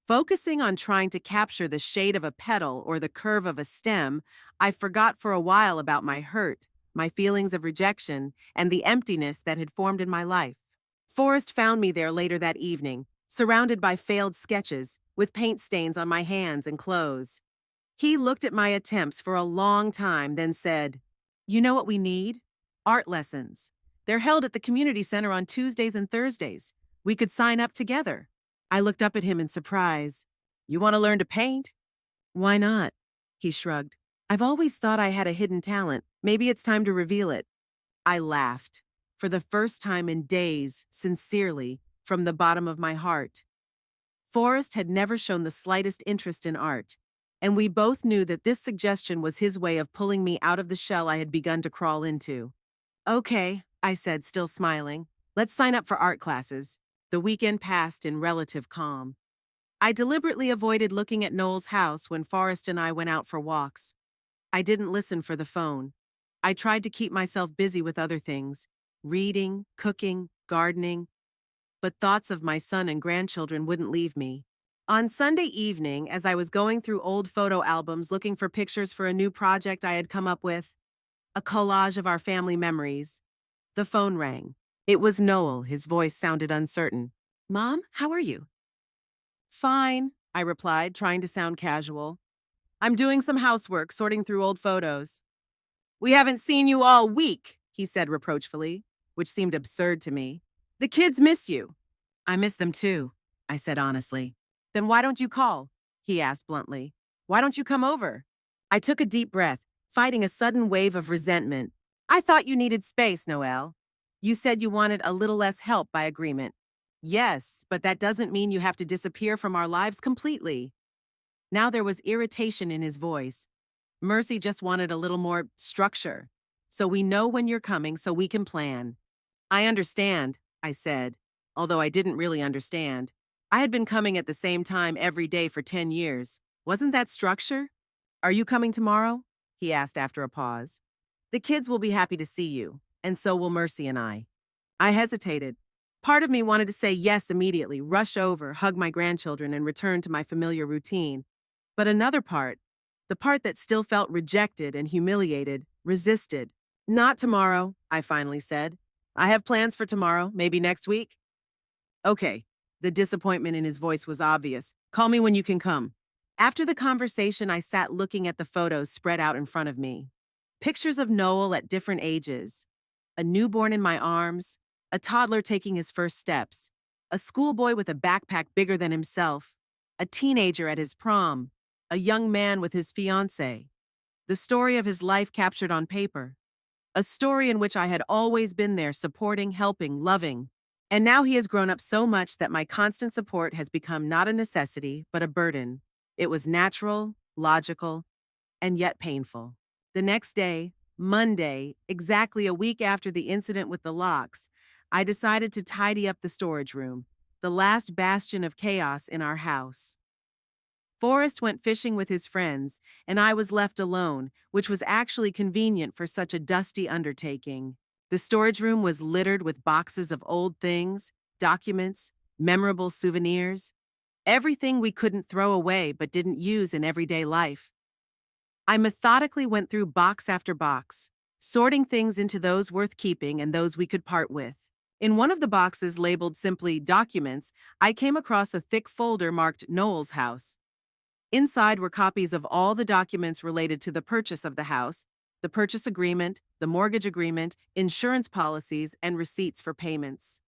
Focusing on trying to capture the shade of a petal or the curve of a stem, I forgot for a while about my hurt, my feelings of rejection, and the emptiness that had formed in my life. Forrest found me there later that evening, surrounded by failed sketches, with paint stains on my hands and clothes. He looked at my attempts for a long time, then said, "You know what we need? Art lessons. They're held at the community center on Tuesdays and Thursdays. We could sign up together." I looked up at him in surprise. "You want to learn to paint?" "Why not?" He shrugged. "I've always thought I had a hidden talent. Maybe it's time to reveal it." I laughed, for the first time in days, sincerely, from the bottom of my heart. Forrest had never shown the slightest interest in art, and we both knew that this suggestion was his way of pulling me out of the shell I had begun to crawl into. "Okay," I said, still smiling. "Let's sign up for art classes." The weekend passed in relative calm. I deliberately avoided looking at Noel's house when Forrest and I went out for walks. I didn't listen for the phone. I tried to keep myself busy with other things, reading, cooking, gardening, but thoughts of my son and grandchildren wouldn't leave me. On Sunday evening, as I was going through old photo albums looking for pictures for a new project I had come up with, a collage of our family memories, the phone rang. It was Noel. His voice sounded uncertain. "Mom, how are you?" "Fine," I replied, trying to sound casual. "I'm doing some housework, sorting through old photos." "We haven't seen you all week," he said reproachfully, which seemed absurd to me. "The kids miss you." "I miss them too," I said honestly. "Then why don't you call?" he asked bluntly. "Why don't you come over?" I took a deep breath, fighting a sudden wave of resentment. "I thought you needed space, Noelle. You said you wanted a little less help by agreement." "Yes, but that doesn't mean you have to disappear from our lives completely." Now there was irritation in his voice. "Mercy just wanted a little more structure. So we know when you're coming so we can plan." "I understand," I said, although I didn't really understand. I had been coming at the same time every day for 10 years. Wasn't that structure? "Are you coming tomorrow?" he asked after a pause. "The kids will be happy to see you. and so will Mercy and I. I hesitated. Part of me wanted to say yes immediately, rush over, hug my grandchildren, and return to my familiar routine. But another part, the part that still felt rejected and humiliated, resisted. Not tomorrow, I finally said. I have plans for tomorrow, maybe next week. Okay. The disappointment in his voice was obvious. Call me when you can come. After the conversation, I sat looking at the photos spread out in front of me. Pictures of Noel at different ages. A newborn in my arms, a toddler taking his first steps, a schoolboy with a backpack bigger than himself, a teenager at his prom, a young man with his fiancée. The story of his life captured on paper. A story in which I had always been there, supporting, helping, loving. And now he has grown up so much that my constant support has become not a necessity, but a burden. It was natural, logical, and yet painful. The next day, Monday, exactly a week after the incident with the locks, I decided to tidy up the storage room, the last bastion of chaos in our house. Forrest went fishing with his friends, and I was left alone, which was actually convenient for such a dusty undertaking. The storage room was littered with boxes of old things, documents, memorable souvenirs, everything we couldn't throw away but didn't use in everyday life. I methodically went through box after box, sorting things into those worth keeping and those we could part with. In one of the boxes labeled simply Documents, I came across a thick folder marked Noel's House. Inside were copies of all the documents related to the purchase of the house, the purchase agreement, the mortgage agreement, insurance policies, and receipts for payments.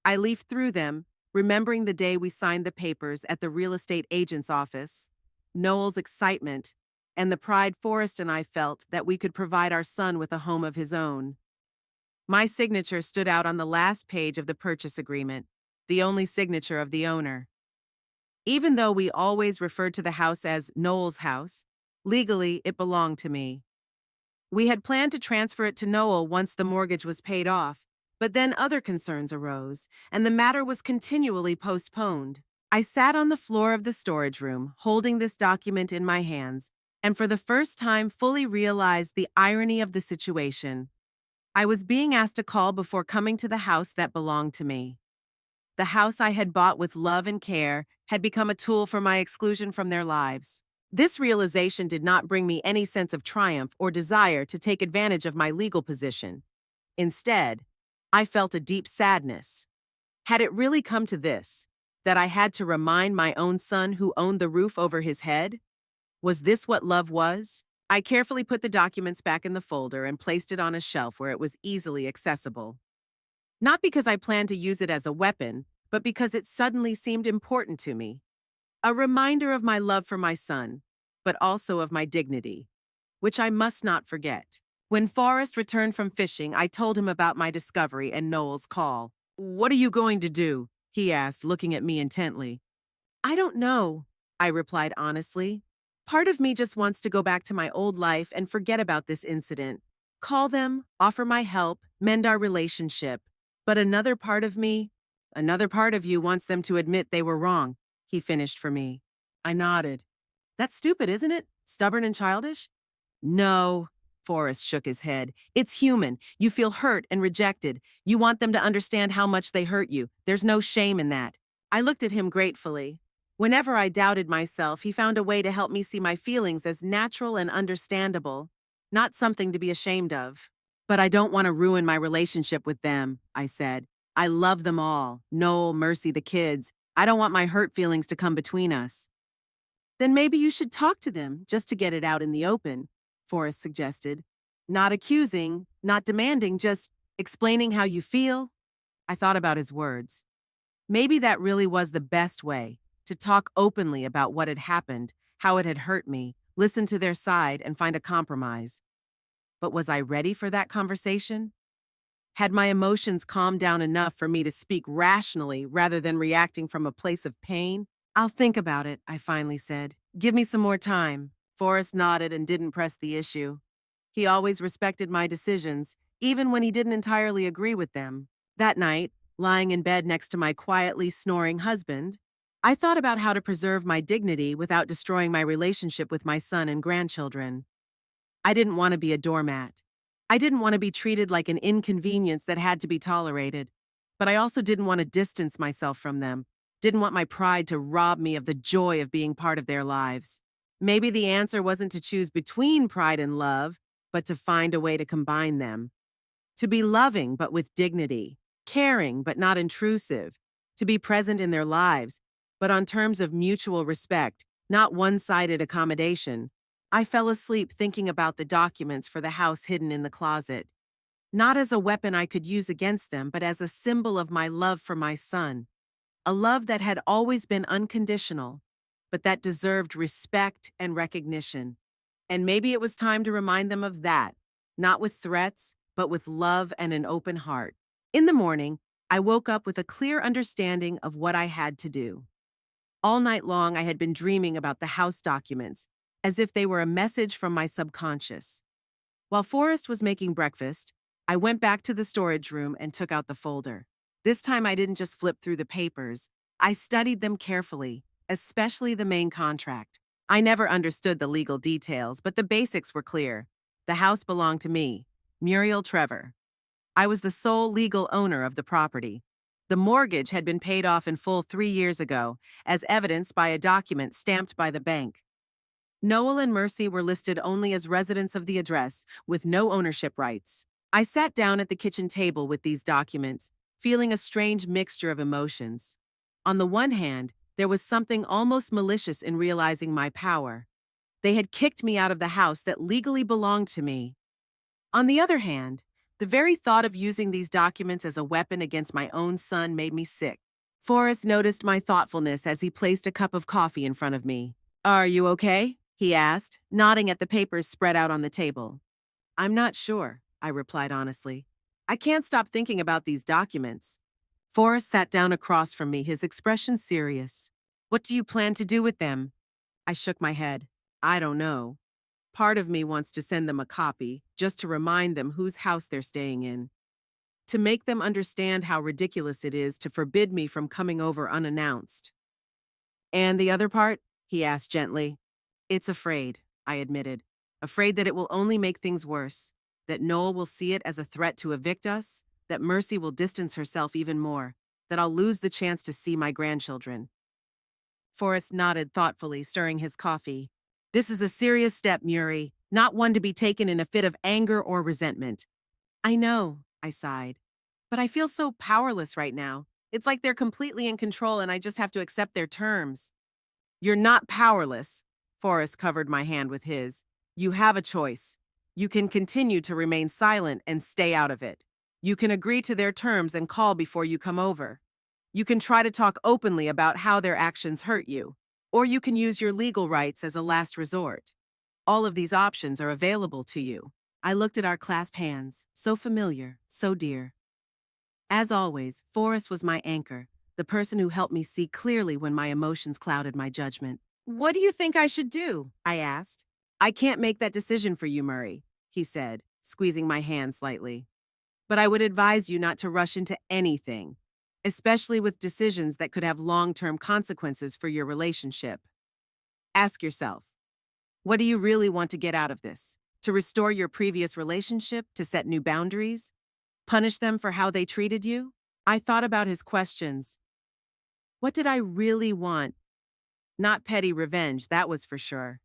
I leafed through them, remembering the day we signed the papers at the real estate agent's office, Noel's excitement, and the pride Forrest and I felt that we could provide our son with a home of his own. My signature stood out on the last page of the purchase agreement, the only signature of the owner. Even though we always referred to the house as Noel's house, legally it belonged to me. We had planned to transfer it to Noel once the mortgage was paid off, but then other concerns arose, and the matter was continually postponed. I sat on the floor of the storage room, holding this document in my hands, and for the first time fully realized the irony of the situation. I was being asked to call before coming to the house that belonged to me. The house I had bought with love and care had become a tool for my exclusion from their lives. This realization did not bring me any sense of triumph or desire to take advantage of my legal position. Instead, I felt a deep sadness. Had it really come to this, that I had to remind my own son who owned the roof over his head? Was this what love was? I carefully put the documents back in the folder and placed it on a shelf where it was easily accessible. Not because I planned to use it as a weapon, but because it suddenly seemed important to me. A reminder of my love for my son, but also of my dignity, which I must not forget. When Forrest returned from fishing, I told him about my discovery and Noel's call. "What are you going to do?" he asked, looking at me intently. "I don't know," I replied honestly. "Part of me just wants to go back to my old life and forget about this incident. Call them, offer my help, mend our relationship. But another part of you wants them to admit they were wrong," he finished for me. I nodded. "That's stupid, isn't it? Stubborn and childish?" "No," Forrest shook his head. "It's human. You feel hurt and rejected. You want them to understand how much they hurt you. There's no shame in that." I looked at him gratefully. Whenever I doubted myself, he found a way to help me see my feelings as natural and understandable, not something to be ashamed of. "But I don't want to ruin my relationship with them," I said. "I love them all, Noel, Mercy, the kids. I don't want my hurt feelings to come between us." "Then maybe you should talk to them, just to get it out in the open," Forrest suggested. "Not accusing, not demanding, just explaining how you feel." I thought about his words. Maybe that really was the best way, to talk openly about what had happened, how it had hurt me, listen to their side, and find a compromise. But was I ready for that conversation? Had my emotions calmed down enough for me to speak rationally rather than reacting from a place of pain? "I'll think about it," I finally said. "Give me some more time." Forrest nodded and didn't press the issue. He always respected my decisions, even when he didn't entirely agree with them. That night, lying in bed next to my quietly snoring husband, I thought about how to preserve my dignity without destroying my relationship with my son and grandchildren. I didn't want to be a doormat. I didn't want to be treated like an inconvenience that had to be tolerated. But I also didn't want to distance myself from them, didn't want my pride to rob me of the joy of being part of their lives. Maybe the answer wasn't to choose between pride and love, but to find a way to combine them. To be loving but with dignity, caring but not intrusive, to be present in their lives, but on terms of mutual respect, not one-sided accommodation. I fell asleep thinking about the documents for the house hidden in the closet, not as a weapon I could use against them, but as a symbol of my love for my son, a love that had always been unconditional, but that deserved respect and recognition. And maybe it was time to remind them of that, not with threats, but with love and an open heart. In the morning, I woke up with a clear understanding of what I had to do. All night long, I had been dreaming about the house documents, as if they were a message from my subconscious. While Forrest was making breakfast, I went back to the storage room and took out the folder. This time I didn't just flip through the papers. I studied them carefully, especially the main contract. I never understood the legal details, but the basics were clear. The house belonged to me, Muriel Trevor. I was the sole legal owner of the property. The mortgage had been paid off in full 3 years ago, as evidenced by a document stamped by the bank. Noel and Mercy were listed only as residents of the address, with no ownership rights. I sat down at the kitchen table with these documents, feeling a strange mixture of emotions. On the one hand, there was something almost malicious in realizing my power. They had kicked me out of the house that legally belonged to me. On the other hand, the very thought of using these documents as a weapon against my own son made me sick. Forrest noticed my thoughtfulness as he placed a cup of coffee in front of me. "Are you okay?" he asked, nodding at the papers spread out on the table. "I'm not sure," I replied honestly. "I can't stop thinking about these documents." Forrest sat down across from me, his expression serious. "What do you plan to do with them?" I shook my head. "I don't know. Part of me wants to send them a copy, just to remind them whose house they're staying in. To make them understand how ridiculous it is to forbid me from coming over unannounced." "And the other part?" he asked gently. "It's afraid," I admitted. "Afraid that it will only make things worse, that Noel will see it as a threat to evict us, that Mercy will distance herself even more, that I'll lose the chance to see my grandchildren." Forrest nodded thoughtfully, stirring his coffee. "This is a serious step, Muri, not one to be taken in a fit of anger or resentment." "I know," I sighed. "But I feel so powerless right now. It's like they're completely in control and I just have to accept their terms." "You're not powerless." Forrest covered my hand with his. "You have a choice. You can continue to remain silent and stay out of it. You can agree to their terms and call before you come over. You can try to talk openly about how their actions hurt you. Or you can use your legal rights as a last resort. All of these options are available to you." I looked at our clasped hands, so familiar, so dear. As always, Forrest was my anchor, the person who helped me see clearly when my emotions clouded my judgment. "What do you think I should do?" I asked. "I can't make that decision for you, Murray," he said, squeezing my hand slightly. "But I would advise you not to rush into anything, especially with decisions that could have long-term consequences for your relationship. Ask yourself, what do you really want to get out of this? To restore your previous relationship, to set new boundaries? Punish them for how they treated you?" I thought about his questions. What did I really want? Not petty revenge, that was for sure.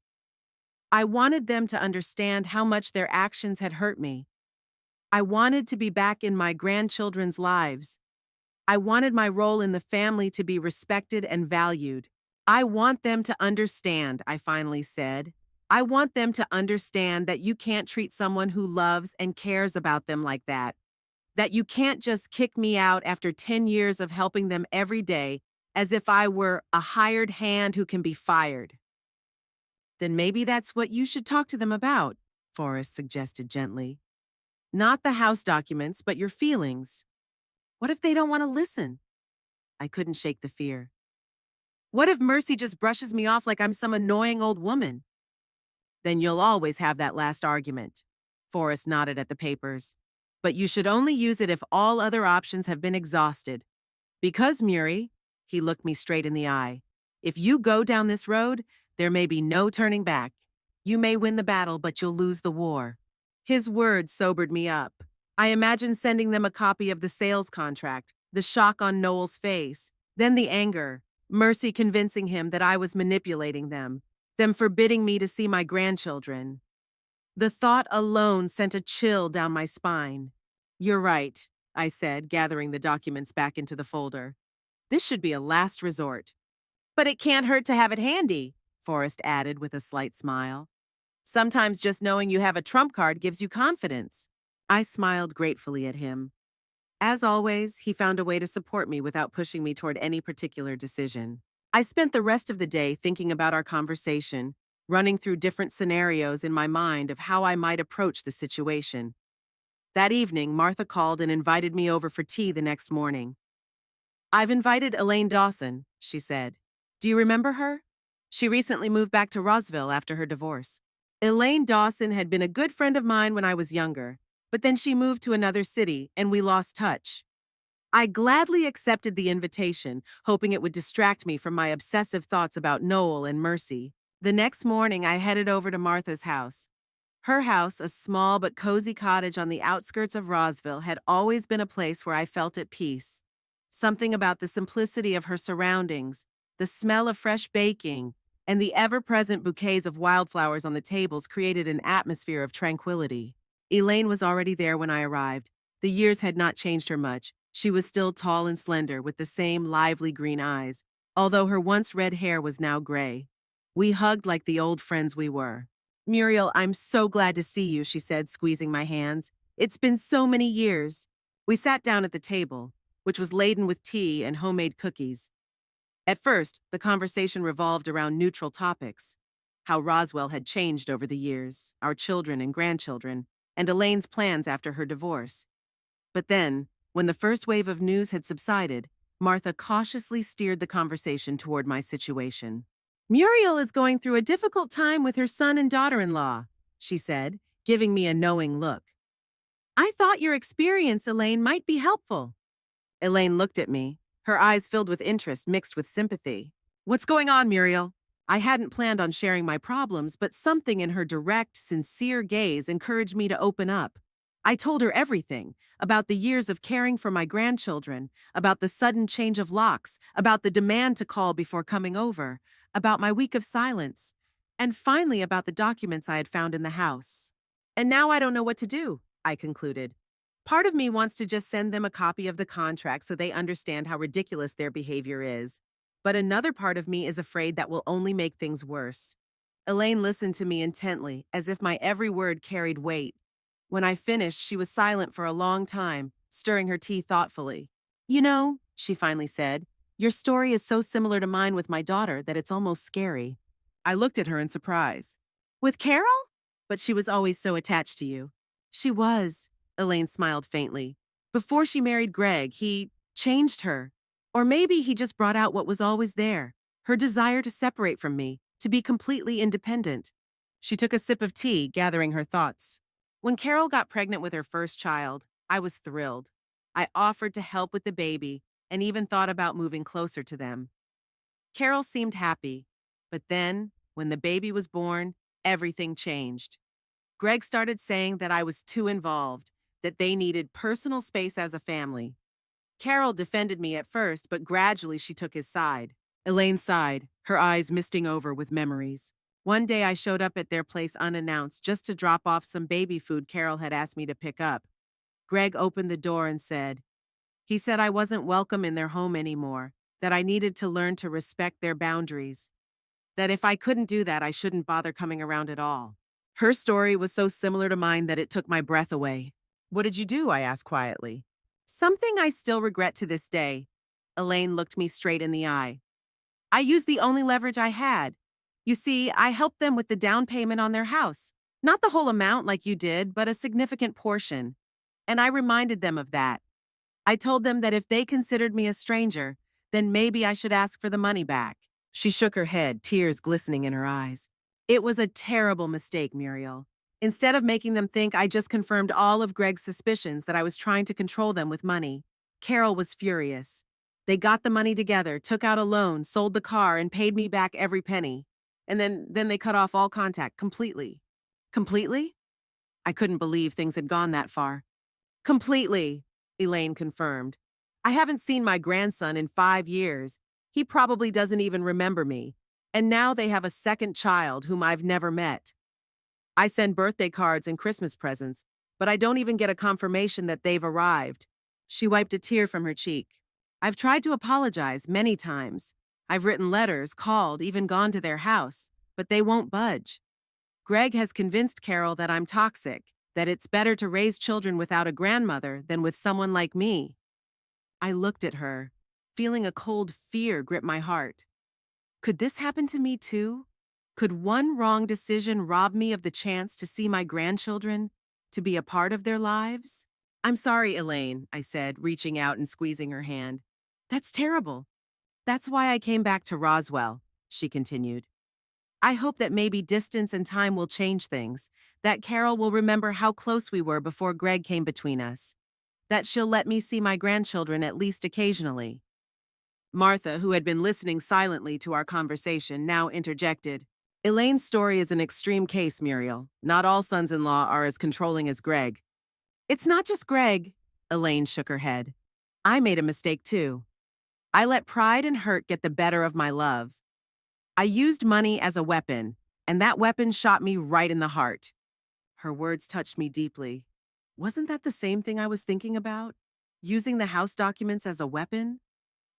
I wanted them to understand how much their actions had hurt me. I wanted to be back in my grandchildren's lives. I wanted my role in the family to be respected and valued. "I want them to understand," I finally said. "I want them to understand that you can't treat someone who loves and cares about them like that. That you can't just kick me out after 10 years of helping them every day as if I were a hired hand who can be fired." "Then maybe that's what you should talk to them about," Forrest suggested gently. "Not the house documents, but your feelings. What if they don't want to listen?" I couldn't shake the fear. "What if Mercy just brushes me off like I'm some annoying old woman?" "Then you'll always have that last argument." Forrest nodded at the papers. "But you should only use it if all other options have been exhausted. Because, Muri," he looked me straight in the eye, "if you go down this road, there may be no turning back. You may win the battle, but you'll lose the war." His words sobered me up. I imagined sending them a copy of the sales contract, the shock on Noel's face, then the anger, Mercy convincing him that I was manipulating them forbidding me to see my grandchildren. The thought alone sent a chill down my spine. "You're right," I said, gathering the documents back into the folder. "This should be a last resort." "But it can't hurt to have it handy," Forrest added with a slight smile. "Sometimes just knowing you have a trump card gives you confidence." I smiled gratefully at him. As always, he found a way to support me without pushing me toward any particular decision. I spent the rest of the day thinking about our conversation, running through different scenarios in my mind of how I might approach the situation. That evening, Martha called and invited me over for tea the next morning. "I've invited Elaine Dawson," she said. "Do you remember her? She recently moved back to Rosville after her divorce." Elaine Dawson had been a good friend of mine when I was younger, but then she moved to another city and we lost touch. I gladly accepted the invitation, hoping it would distract me from my obsessive thoughts about Noel and Mercy. The next morning, I headed over to Martha's house. Her house, a small but cozy cottage on the outskirts of Rosville, had always been a place where I felt at peace. Something about the simplicity of her surroundings, the smell of fresh baking, and the ever-present bouquets of wildflowers on the tables created an atmosphere of tranquility. Elaine was already there when I arrived. The years had not changed her much. She was still tall and slender, with the same lively green eyes, although her once red hair was now gray. We hugged like the old friends we were. "Muriel, I'm so glad to see you," she said, squeezing my hands. "It's been so many years." We sat down at the table, which was laden with tea and homemade cookies. At first, the conversation revolved around neutral topics: how Roswell had changed over the years, our children and grandchildren, and Elaine's plans after her divorce. But then, when the first wave of news had subsided, Martha cautiously steered the conversation toward my situation. "Muriel is going through a difficult time with her son and daughter-in-law," she said, giving me a knowing look. "I thought your experience, Elaine, might be helpful." Elaine looked at me, her eyes filled with interest mixed with sympathy. "What's going on, Muriel?" I hadn't planned on sharing my problems, but something in her direct, sincere gaze encouraged me to open up. I told her everything, about the years of caring for my grandchildren, about the sudden change of locks, about the demand to call before coming over, about my week of silence, and finally about the documents I had found in the house. "And now I don't know what to do," I concluded. "Part of me wants to just send them a copy of the contract so they understand how ridiculous their behavior is. But another part of me is afraid that will only make things worse." Elaine listened to me intently, as if my every word carried weight. When I finished, she was silent for a long time, stirring her tea thoughtfully. "You know," she finally said, "your story is so similar to mine with my daughter that it's almost scary." I looked at her in surprise. "With Carol? But she was always so attached to you." "She was," Elaine smiled faintly. "Before she married Greg, he changed her. Or maybe he just brought out what was always there, her desire to separate from me, to be completely independent." She took a sip of tea, gathering her thoughts. "When Carol got pregnant with her first child, I was thrilled. I offered to help with the baby and even thought about moving closer to them. Carol seemed happy, but then, when the baby was born, everything changed. Greg started saying that I was too involved, that they needed personal space as a family. Carol defended me at first, but gradually she took his side." Elaine sighed, her eyes misting over with memories. "One day I showed up at their place unannounced just to drop off some baby food Carol had asked me to pick up. Greg opened the door and he said I wasn't welcome in their home anymore, that I needed to learn to respect their boundaries, that if I couldn't do that, I shouldn't bother coming around at all." Her story was so similar to mine that it took my breath away. "What did you do?" I asked quietly. "Something I still regret to this day." Elaine looked me straight in the eye. "I used the only leverage I had. You see, I helped them with the down payment on their house. Not the whole amount like you did, but a significant portion. And I reminded them of that. I told them that if they considered me a stranger, then maybe I should ask for the money back." She shook her head, tears glistening in her eyes. "It was a terrible mistake, Muriel. Instead of making them think I just confirmed all of Greg's suspicions that I was trying to control them with money, Carol was furious. They got the money together, took out a loan, sold the car, and paid me back every penny. And then they cut off all contact completely." "Completely?" I couldn't believe things had gone that far. Completely, Elaine confirmed. I haven't seen my grandson in 5 years. He probably doesn't even remember me. And now they have a second child whom I've never met. I send birthday cards and Christmas presents, but I don't even get a confirmation that they've arrived. She wiped a tear from her cheek. I've tried to apologize many times. I've written letters, called, even gone to their house, but they won't budge. Greg has convinced Carol that I'm toxic, that it's better to raise children without a grandmother than with someone like me. I looked at her, feeling a cold fear grip my heart. Could this happen to me too? Could one wrong decision rob me of the chance to see my grandchildren, to be a part of their lives? I'm sorry, Elaine, I said, reaching out and squeezing her hand. That's terrible. That's why I came back to Roswell, she continued. I hope that maybe distance and time will change things, that Carol will remember how close we were before Greg came between us, that she'll let me see my grandchildren at least occasionally. Martha, who had been listening silently to our conversation, now interjected. Elaine's story is an extreme case, Muriel. Not all sons-in-law are as controlling as Greg. It's not just Greg, Elaine shook her head. I made a mistake too. I let pride and hurt get the better of my love. I used money as a weapon, and that weapon shot me right in the heart. Her words touched me deeply. Wasn't that the same thing I was thinking about? Using the house documents as a weapon?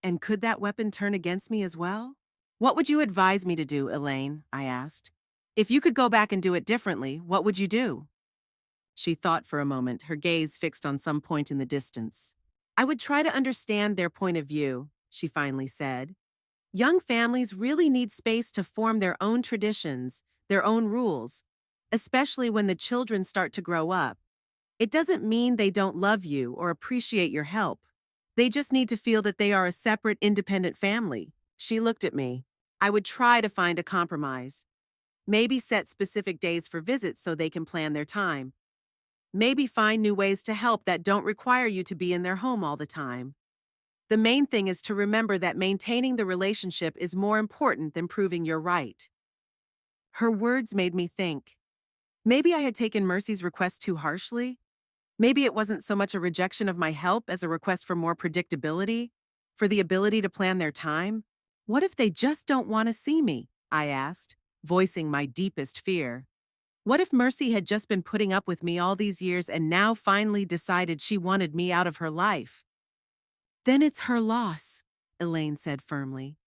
And could that weapon turn against me as well? What would you advise me to do, Elaine? I asked. If you could go back and do it differently, what would you do? She thought for a moment, her gaze fixed on some point in the distance. I would try to understand their point of view, she finally said. Young families really need space to form their own traditions, their own rules, especially when the children start to grow up. It doesn't mean they don't love you or appreciate your help. They just need to feel that they are a separate, independent family. She looked at me. I would try to find a compromise. Maybe set specific days for visits so they can plan their time. Maybe find new ways to help that don't require you to be in their home all the time. The main thing is to remember that maintaining the relationship is more important than proving you're right. Her words made me think. Maybe I had taken Mercy's request too harshly. Maybe it wasn't so much a rejection of my help as a request for more predictability, for the ability to plan their time. What if they just don't want to see me? I asked, voicing my deepest fear. What if Mercy had just been putting up with me all these years and now finally decided she wanted me out of her life? Then it's her loss, Elaine said firmly.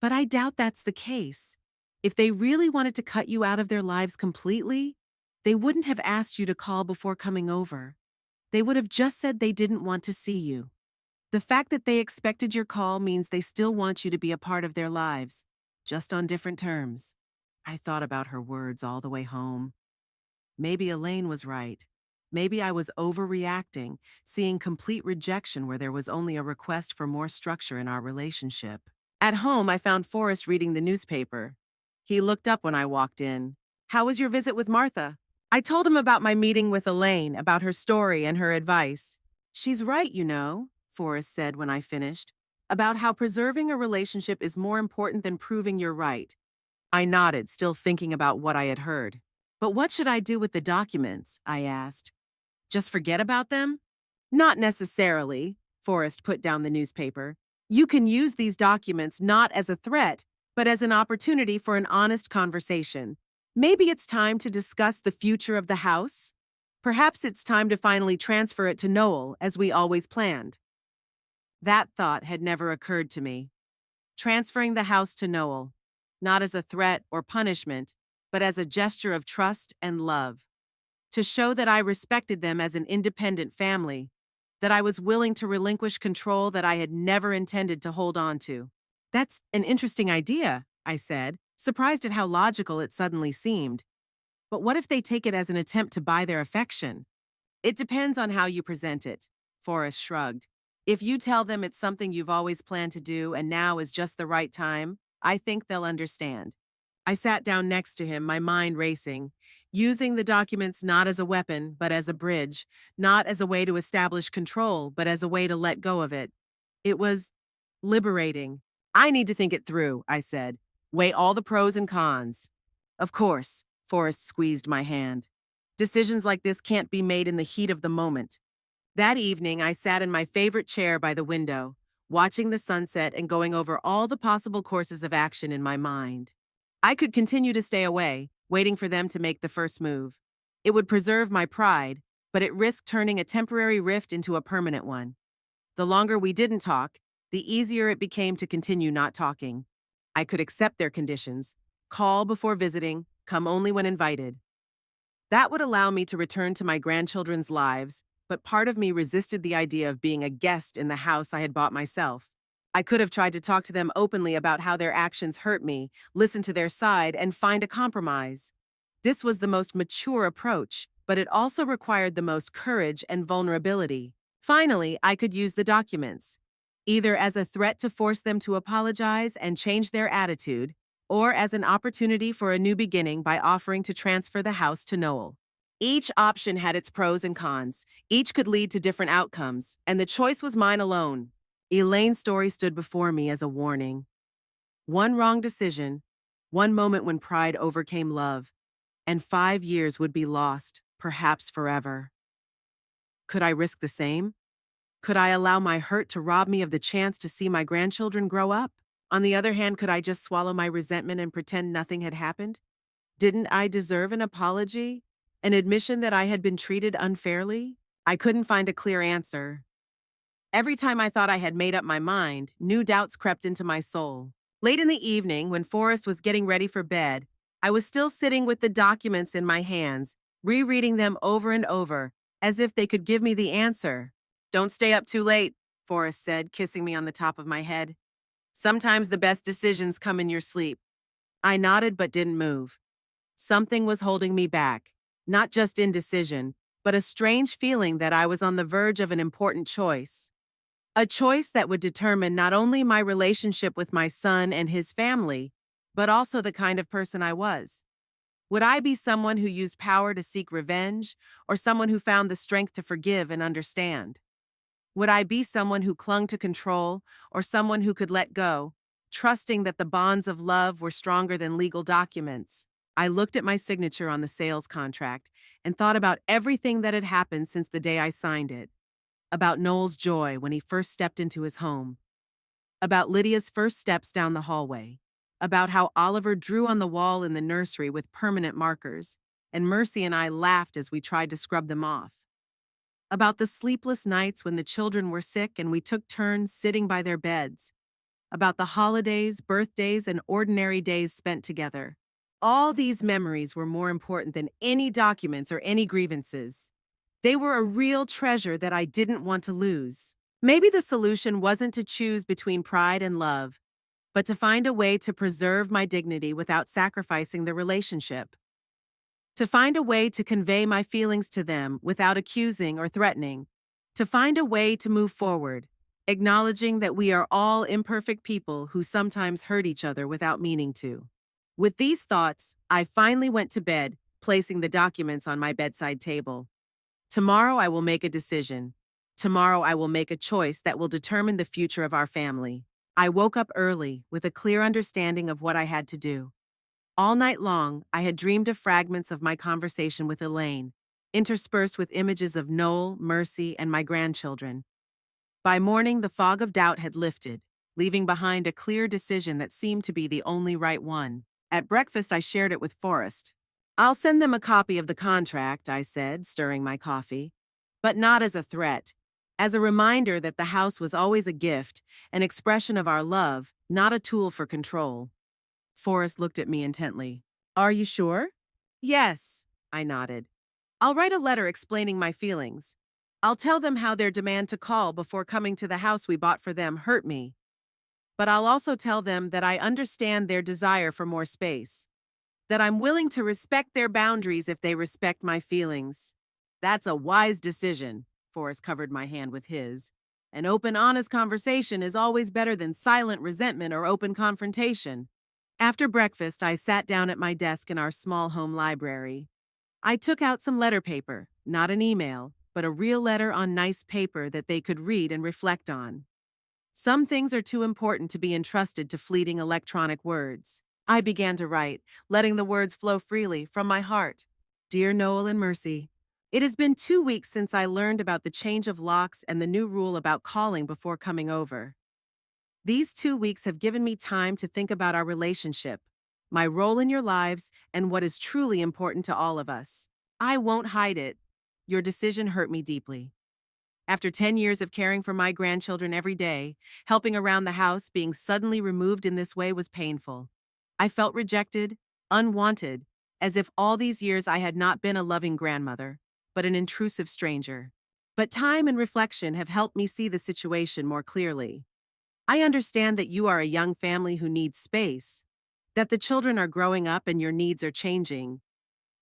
But I doubt that's the case. If they really wanted to cut you out of their lives completely, they wouldn't have asked you to call before coming over. They would have just said they didn't want to see you. The fact that they expected your call means they still want you to be a part of their lives, just on different terms. I thought about her words all the way home. Maybe Elaine was right. Maybe I was overreacting, seeing complete rejection where there was only a request for more structure in our relationship. At home, I found Forrest reading the newspaper. He looked up when I walked in. How was your visit with Martha? I told him about my meeting with Elaine, about her story and her advice. She's right, you know, Forrest said when I finished, about how preserving a relationship is more important than proving you're right. I nodded, still thinking about what I had heard. But what should I do with the documents? I asked. Just forget about them? Not necessarily, Forrest put down the newspaper. You can use these documents not as a threat, but as an opportunity for an honest conversation. Maybe it's time to discuss the future of the house. Perhaps it's time to finally transfer it to Noel, as we always planned. That thought had never occurred to me. Transferring the house to Noel, not as a threat or punishment, but as a gesture of trust and love. To show that I respected them as an independent family, that I was willing to relinquish control that I had never intended to hold on to. That's an interesting idea, I said, surprised at how logical it suddenly seemed. But what if they take it as an attempt to buy their affection? It depends on how you present it, Forrest shrugged. If you tell them it's something you've always planned to do and now is just the right time, I think they'll understand. I sat down next to him, my mind racing, using the documents not as a weapon, but as a bridge, not as a way to establish control, but as a way to let go of it. It was liberating. I need to think it through, I said. Weigh all the pros and cons. Of course, Forrest squeezed my hand. Decisions like this can't be made in the heat of the moment. That evening, I sat in my favorite chair by the window, watching the sunset and going over all the possible courses of action in my mind. I could continue to stay away, waiting for them to make the first move. It would preserve my pride, but it risked turning a temporary rift into a permanent one. The longer we didn't talk, the easier it became to continue not talking. I could accept their conditions, call before visiting, come only when invited. That would allow me to return to my grandchildren's lives, but part of me resisted the idea of being a guest in the house I had bought myself. I could have tried to talk to them openly about how their actions hurt me, listen to their side, and find a compromise. This was the most mature approach, but it also required the most courage and vulnerability. Finally, I could use the documents, either as a threat to force them to apologize and change their attitude, or as an opportunity for a new beginning by offering to transfer the house to Noel. Each option had its pros and cons. Each could lead to different outcomes, and the choice was mine alone. Elaine's story stood before me as a warning. One wrong decision, one moment when pride overcame love, and 5 years would be lost, perhaps forever. Could I risk the same? Could I allow my hurt to rob me of the chance to see my grandchildren grow up? On the other hand, could I just swallow my resentment and pretend nothing had happened? Didn't I deserve an apology? An admission that I had been treated unfairly? I couldn't find a clear answer. Every time I thought I had made up my mind, new doubts crept into my soul. Late in the evening, when Forrest was getting ready for bed, I was still sitting with the documents in my hands, rereading them over and over, as if they could give me the answer. "Don't stay up too late," Forrest said, kissing me on the top of my head. "Sometimes the best decisions come in your sleep." I nodded but didn't move. Something was holding me back, not just indecision, but a strange feeling that I was on the verge of an important choice. A choice that would determine not only my relationship with my son and his family, but also the kind of person I was. Would I be someone who used power to seek revenge, or someone who found the strength to forgive and understand? Would I be someone who clung to control, or someone who could let go, trusting that the bonds of love were stronger than legal documents? I looked at my signature on the sales contract and thought about everything that had happened since the day I signed it. About Noel's joy when he first stepped into his home. About Lydia's first steps down the hallway. About how Oliver drew on the wall in the nursery with permanent markers, and Mercy and I laughed as we tried to scrub them off. About the sleepless nights when the children were sick and we took turns sitting by their beds. About the holidays, birthdays, and ordinary days spent together. All these memories were more important than any documents or any grievances. They were a real treasure that I didn't want to lose. Maybe the solution wasn't to choose between pride and love, but to find a way to preserve my dignity without sacrificing the relationship. To find a way to convey my feelings to them without accusing or threatening. To find a way to move forward, acknowledging that we are all imperfect people who sometimes hurt each other without meaning to. With these thoughts, I finally went to bed, placing the documents on my bedside table. Tomorrow I will make a decision. Tomorrow I will make a choice that will determine the future of our family. I woke up early with a clear understanding of what I had to do. All night long, I had dreamed of fragments of my conversation with Elaine, interspersed with images of Noel, Mercy, and my grandchildren. By morning, the fog of doubt had lifted, leaving behind a clear decision that seemed to be the only right one. At breakfast, I shared it with Forrest. "I'll send them a copy of the contract," I said, stirring my coffee. "But not as a threat. As a reminder that the house was always a gift, an expression of our love, not a tool for control." Forrest looked at me intently. "Are you sure?" "Yes," I nodded. "I'll write a letter explaining my feelings. I'll tell them how their demand to call before coming to the house we bought for them hurt me. But I'll also tell them that I understand their desire for more space. That I'm willing to respect their boundaries if they respect my feelings." "That's a wise decision," Forrest covered my hand with his. "An open, honest conversation is always better than silent resentment or open confrontation." After breakfast, I sat down at my desk in our small home library. I took out some letter paper, not an email, but a real letter on nice paper that they could read and reflect on. Some things are too important to be entrusted to fleeting electronic words. I began to write, letting the words flow freely from my heart. Dear Noel and Mercy, it has been 2 weeks since I learned about the change of locks and the new rule about calling before coming over. These 2 weeks have given me time to think about our relationship, my role in your lives, and what is truly important to all of us. I won't hide it. Your decision hurt me deeply. After 10 years of caring for my grandchildren every day, helping around the house, being suddenly removed in this way was painful. I felt rejected, unwanted, as if all these years I had not been a loving grandmother, but an intrusive stranger. But time and reflection have helped me see the situation more clearly. I understand that you are a young family who needs space, that the children are growing up and your needs are changing,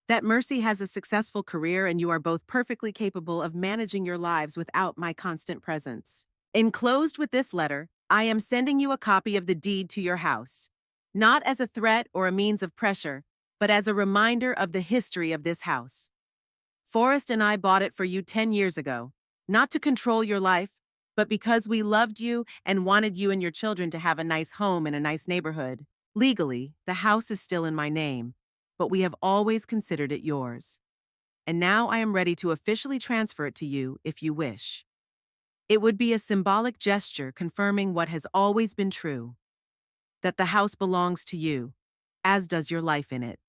that Mercy has a successful career and you are both perfectly capable of managing your lives without my constant presence. Enclosed with this letter, I am sending you a copy of the deed to your house, not as a threat or a means of pressure, but as a reminder of the history of this house. Forrest and I bought it for you 10 years ago, not to control your life, but because we loved you and wanted you and your children to have a nice home in a nice neighborhood. Legally, the house is still in my name, but we have always considered it yours. And now I am ready to officially transfer it to you if you wish. It would be a symbolic gesture confirming what has always been true, that the house belongs to you, as does your life in it.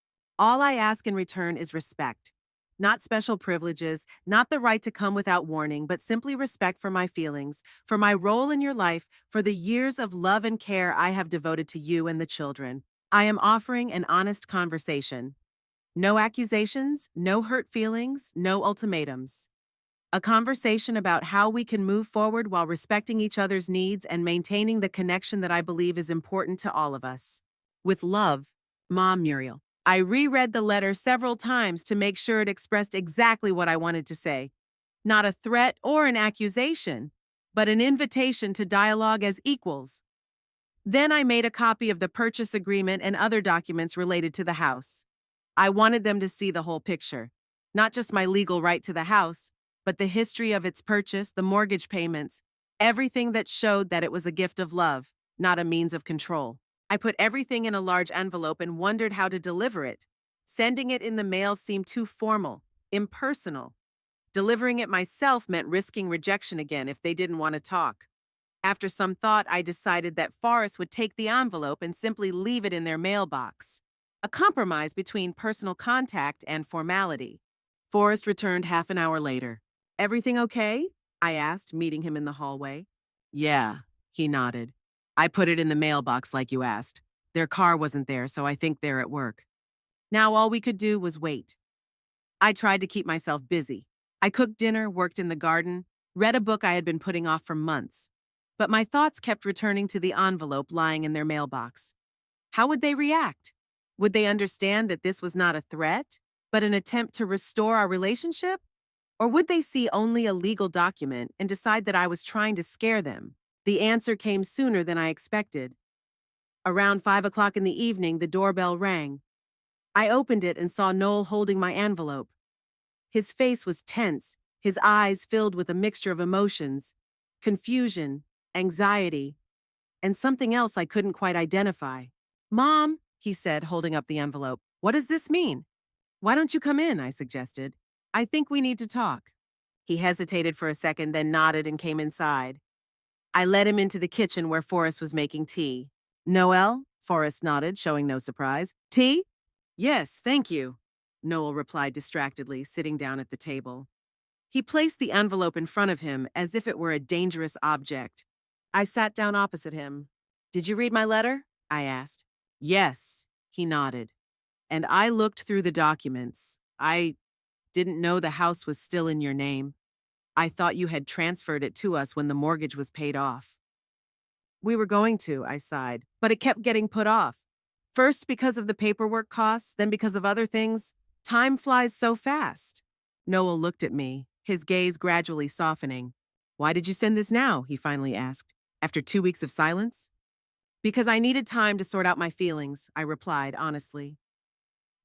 All I ask in return is respect. Not special privileges, not the right to come without warning, but simply respect for my feelings, for my role in your life, for the years of love and care I have devoted to you and the children. I am offering an honest conversation. No accusations, no hurt feelings, no ultimatums. A conversation about how we can move forward while respecting each other's needs and maintaining the connection that I believe is important to all of us. With love, Mom Muriel. I reread the letter several times to make sure it expressed exactly what I wanted to say. Not a threat or an accusation, but an invitation to dialogue as equals. Then I made a copy of the purchase agreement and other documents related to the house. I wanted them to see the whole picture, not just my legal right to the house, but the history of its purchase, the mortgage payments, everything that showed that it was a gift of love, not a means of control. I put everything in a large envelope and wondered how to deliver it. Sending it in the mail seemed too formal, impersonal. Delivering it myself meant risking rejection again if they didn't want to talk. After some thought, I decided that Forrest would take the envelope and simply leave it in their mailbox. A compromise between personal contact and formality. Forrest returned half an hour later. Everything okay? I asked, meeting him in the hallway. Yeah, he nodded. I put it in the mailbox like you asked. Their car wasn't there, so I think they're at work. Now all we could do was wait. I tried to keep myself busy. I cooked dinner, worked in the garden, read a book I had been putting off for months. But my thoughts kept returning to the envelope lying in their mailbox. How would they react? Would they understand that this was not a threat, but an attempt to restore our relationship? Or would they see only a legal document and decide that I was trying to scare them? The answer came sooner than I expected. Around 5 o'clock in the evening, the doorbell rang. I opened it and saw Noel holding my envelope. His face was tense, his eyes filled with a mixture of emotions, confusion, anxiety, and something else I couldn't quite identify. Mom, he said, holding up the envelope, what does this mean? Why don't you come in? I suggested. I think we need to talk. He hesitated for a second, then nodded and came inside. I led him into the kitchen where Forrest was making tea. Noel? Forrest nodded, showing no surprise. Tea? Yes, thank you, Noel replied distractedly, sitting down at the table. He placed the envelope in front of him as if it were a dangerous object. I sat down opposite him. Did you read my letter? I asked. Yes, he nodded. And I looked through the documents. I didn't know the house was still in your name. I thought you had transferred it to us when the mortgage was paid off. We were going to, I sighed, but it kept getting put off. First because of the paperwork costs, then because of other things. Time flies so fast. Noel looked at me, his gaze gradually softening. Why did you send this now? He finally asked, after 2 weeks of silence. Because I needed time to sort out my feelings, I replied honestly.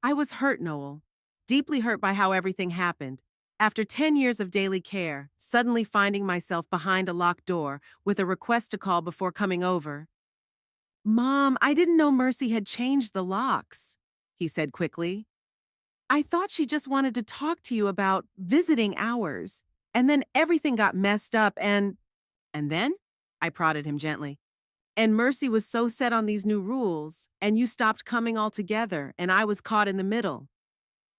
I was hurt, Noel, deeply hurt by how everything happened. After 10 years of daily care, suddenly finding myself behind a locked door with a request to call before coming over. Mom, I didn't know Mercy had changed the locks, he said quickly. I thought she just wanted to talk to you about visiting hours. And then everything got messed up and then? I prodded him gently. And Mercy was so set on these new rules, and you stopped coming altogether, and I was caught in the middle.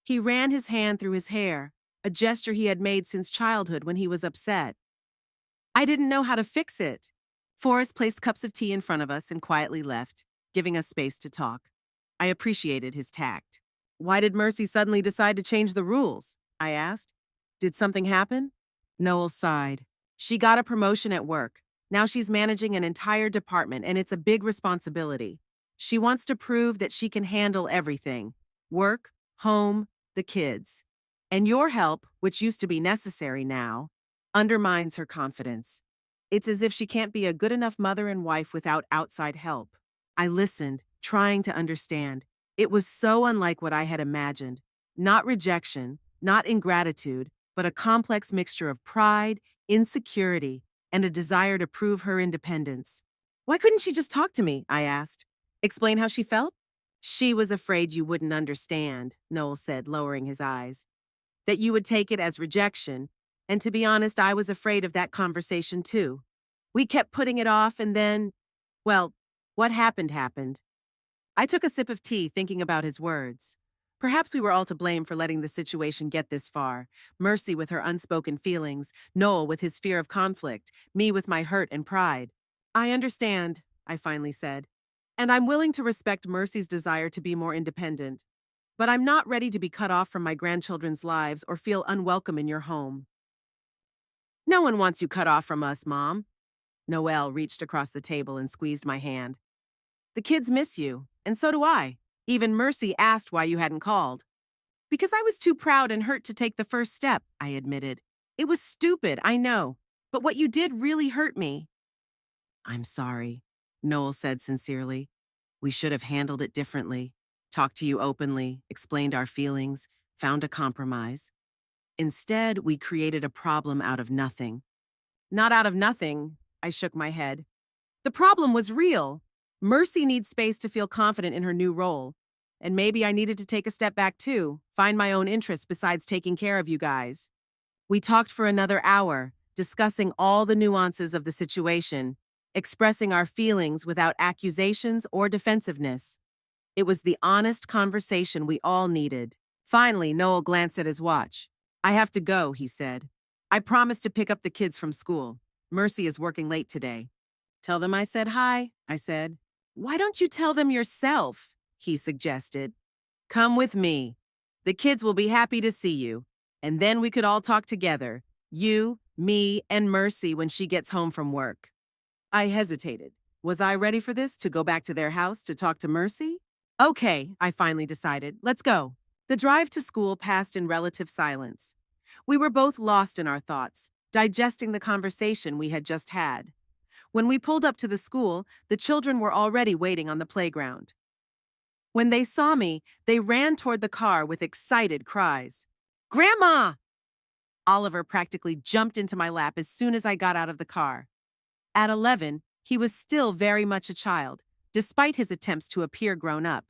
He ran his hand through his hair, a gesture he had made since childhood when he was upset. I didn't know how to fix it. Forrest placed cups of tea in front of us and quietly left, giving us space to talk. I appreciated his tact. Why did Mercy suddenly decide to change the rules? I asked. Did something happen? Noel sighed. She got a promotion at work. Now she's managing an entire department, and it's a big responsibility. She wants to prove that she can handle everything: work, home, the kids. And your help, which used to be necessary now, undermines her confidence. It's as if she can't be a good enough mother and wife without outside help. I listened, trying to understand. It was so unlike what I had imagined. Not rejection, not ingratitude, but a complex mixture of pride, insecurity, and a desire to prove her independence. Why couldn't she just talk to me? I asked. Explain how she felt? She was afraid you wouldn't understand, Noel said, lowering his eyes. That you would take it as rejection, and to be honest, I was afraid of that conversation too. We kept putting it off, and then, well, what happened happened. I took a sip of tea thinking about his words. Perhaps we were all to blame for letting the situation get this far. Mercy with her unspoken feelings, Noel with his fear of conflict, me with my hurt and pride. I understand, I finally said, and I'm willing to respect Mercy's desire to be more independent. But I'm not ready to be cut off from my grandchildren's lives or feel unwelcome in your home. No one wants you cut off from us, Mom. Noelle reached across the table and squeezed my hand. The kids miss you, and so do I. Even Mercy asked why you hadn't called. Because I was too proud and hurt to take the first step, I admitted. It was stupid, I know, but what you did really hurt me. I'm sorry, Noel said sincerely. We should have handled it differently. Talked to you openly, explained our feelings, found a compromise. Instead, we created a problem out of nothing. Not out of nothing, I shook my head. The problem was real. Mercy needs space to feel confident in her new role. And maybe I needed to take a step back too, find my own interests besides taking care of you guys. We talked for another hour, discussing all the nuances of the situation, expressing our feelings without accusations or defensiveness. It was the honest conversation we all needed. Finally, Noel glanced at his watch. I have to go, he said. I promised to pick up the kids from school. Mercy is working late today. Tell them I said hi, I said. Why don't you tell them yourself? He suggested. Come with me. The kids will be happy to see you. And then we could all talk together. You, me, and Mercy when she gets home from work. I hesitated. Was I ready for this, to go back to their house to talk to Mercy? Okay, I finally decided. Let's go. The drive to school passed in relative silence. We were both lost in our thoughts, digesting the conversation we had just had. When we pulled up to the school, the children were already waiting on the playground. When they saw me, they ran toward the car with excited cries. Grandma! Oliver practically jumped into my lap as soon as I got out of the car. At 11, he was still very much a child, despite his attempts to appear grown up.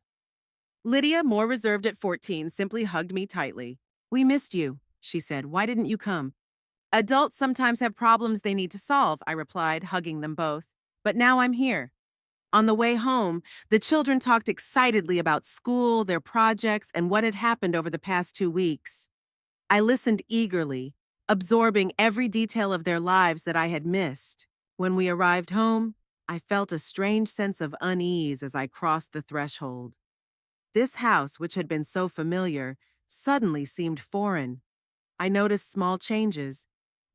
Lydia, more reserved at 14, simply hugged me tightly. We missed you, she said. Why didn't you come? Adults sometimes have problems they need to solve, I replied, hugging them both. But now I'm here. On the way home, the children talked excitedly about school, their projects, and what had happened over the past 2 weeks. I listened eagerly, absorbing every detail of their lives that I had missed. When we arrived home, I felt a strange sense of unease as I crossed the threshold. This house, which had been so familiar, suddenly seemed foreign. I noticed small changes: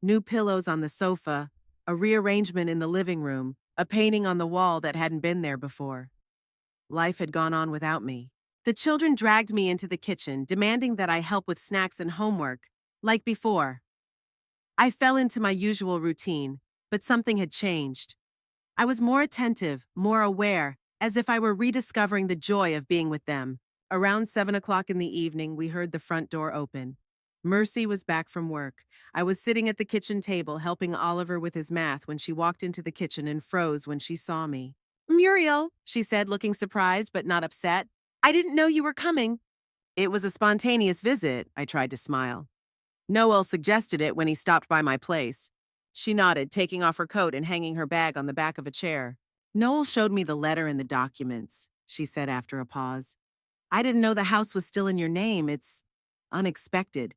new pillows on the sofa, a rearrangement in the living room, a painting on the wall that hadn't been there before. Life had gone on without me. The children dragged me into the kitchen, demanding that I help with snacks and homework, like before. I fell into my usual routine, but something had changed. I was more attentive, more aware, as if I were rediscovering the joy of being with them. Around 7 o'clock in the evening, we heard the front door open. Mercy was back from work. I was sitting at the kitchen table helping Oliver with his math when she walked into the kitchen and froze when she saw me. Muriel, she said, looking surprised but not upset. I didn't know you were coming. It was a spontaneous visit, I tried to smile. Noel suggested it when he stopped by my place. She nodded, taking off her coat and hanging her bag on the back of a chair. Noel showed me the letter and the documents, she said after a pause. I didn't know the house was still in your name. It's unexpected.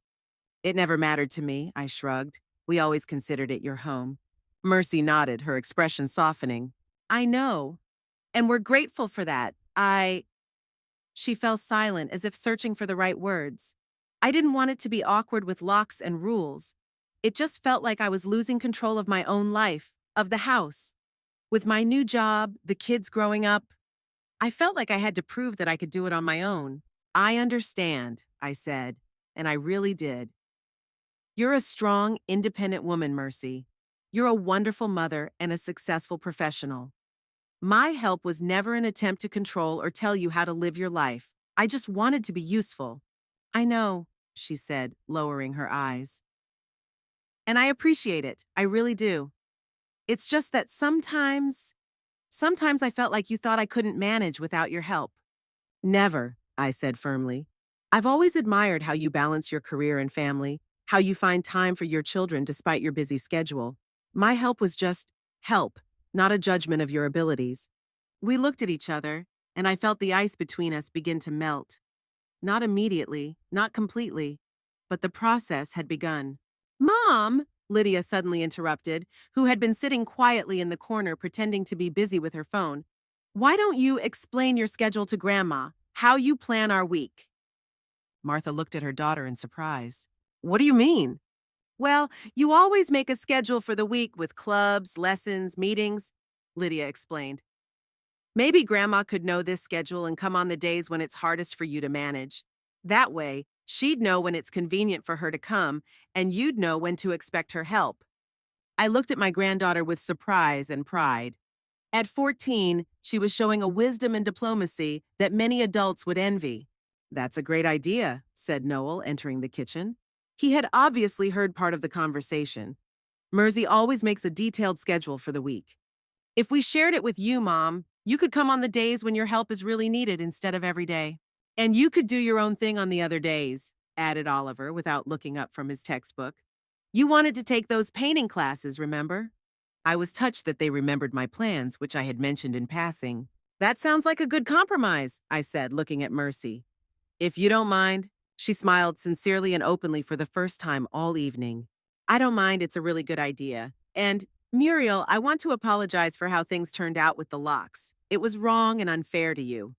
It never mattered to me, I shrugged. We always considered it your home. Mercy nodded, her expression softening. I know, and we're grateful for that. She fell silent as if searching for the right words. I didn't want it to be awkward with locks and rules. It just felt like I was losing control of my own life, of the house. With my new job, the kids growing up, I felt like I had to prove that I could do it on my own. I understand, I said, and I really did. You're a strong, independent woman, Mercy. You're a wonderful mother and a successful professional. My help was never an attempt to control or tell you how to live your life. I just wanted to be useful. I know, she said, lowering her eyes. And I appreciate it. I really do. It's just that sometimes I felt like you thought I couldn't manage without your help. Never, I said firmly. I've always admired how you balance your career and family, how you find time for your children despite your busy schedule. My help was just help, not a judgment of your abilities. We looked at each other, and I felt the ice between us begin to melt. Not immediately, not completely, but the process had begun. Mom, Lydia suddenly interrupted, who had been sitting quietly in the corner pretending to be busy with her phone. Why don't you explain your schedule to Grandma, how you plan our week? Martha looked at her daughter in surprise. What do you mean? Well, you always make a schedule for the week with clubs, lessons, meetings, Lydia explained. Maybe Grandma could know this schedule and come on the days when it's hardest for you to manage. That way, she'd know when it's convenient for her to come, and you'd know when to expect her help. I looked at my granddaughter with surprise and pride. At 14, she was showing a wisdom and diplomacy that many adults would envy. That's a great idea, said Noel, entering the kitchen. He had obviously heard part of the conversation. Mersey always makes a detailed schedule for the week. If we shared it with you, Mom, you could come on the days when your help is really needed instead of every day. And you could do your own thing on the other days, added Oliver without looking up from his textbook. You wanted to take those painting classes, remember? I was touched that they remembered my plans, which I had mentioned in passing. That sounds like a good compromise, I said, looking at Mercy. If you don't mind, she smiled sincerely and openly for the first time all evening. I don't mind, it's a really good idea. And, Muriel, I want to apologize for how things turned out with the locks. It was wrong and unfair to you.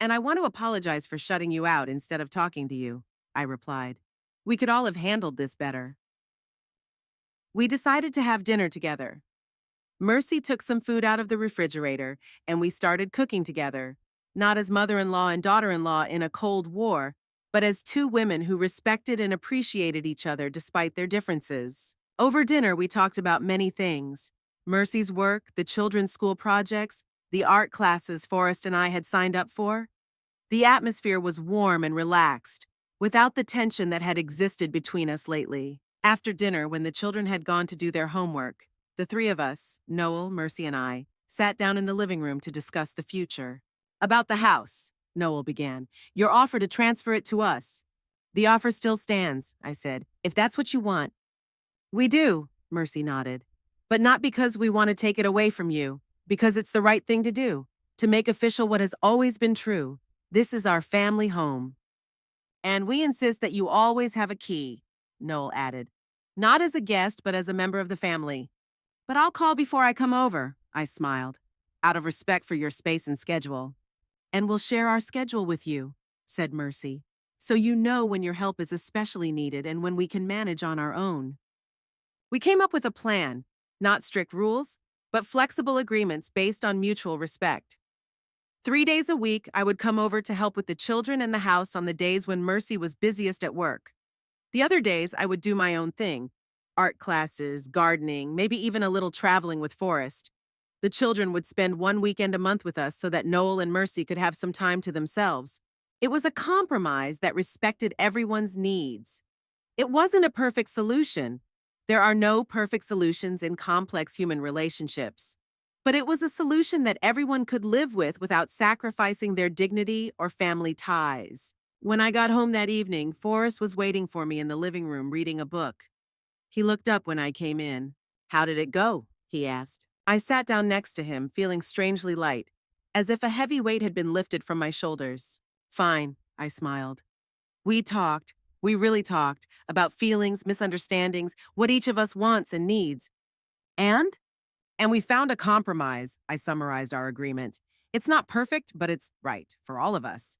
And I want to apologize for shutting you out instead of talking to you, I replied. We could all have handled this better. We decided to have dinner together. Mercy took some food out of the refrigerator, and we started cooking together, not as mother-in-law and daughter-in-law in a Cold War, but as two women who respected and appreciated each other despite their differences. Over dinner, we talked about many things. Mercy's work, the children's school projects, the art classes Forrest and I had signed up for. The atmosphere was warm and relaxed, without the tension that had existed between us lately. After dinner, when the children had gone to do their homework, the three of us, Noel, Mercy, and I, sat down in the living room to discuss the future. About the house, Noel began. Your offer to transfer it to us. The offer still stands, I said, if that's what you want. We do, Mercy nodded. But not because we want to take it away from you, because it's the right thing to do, to make official what has always been true. This is our family home. And we insist that you always have a key, Noel added. Not as a guest, but as a member of the family. But I'll call before I come over, I smiled, out of respect for your space and schedule. And we'll share our schedule with you, said Mercy, so you know when your help is especially needed and when we can manage on our own. We came up with a plan, not strict rules, but flexible agreements based on mutual respect. 3 days a week, I would come over to help with the children and the house on the days when Mercy was busiest at work. The other days, I would do my own thing. Art classes, gardening, maybe even a little traveling with Forrest. The children would spend one weekend a month with us so that Noel and Mercy could have some time to themselves. It was a compromise that respected everyone's needs. It wasn't a perfect solution. There are no perfect solutions in complex human relationships. But it was a solution that everyone could live with without sacrificing their dignity or family ties. When I got home that evening, Forrest was waiting for me in the living room reading a book. He looked up when I came in. "How did it go?" he asked. I sat down next to him, feeling strangely light, as if a heavy weight had been lifted from my shoulders. "Fine," I smiled. We talked, we really talked, about feelings, misunderstandings, what each of us wants and needs. And? And we found a compromise, I summarized our agreement. It's not perfect, but it's right for all of us.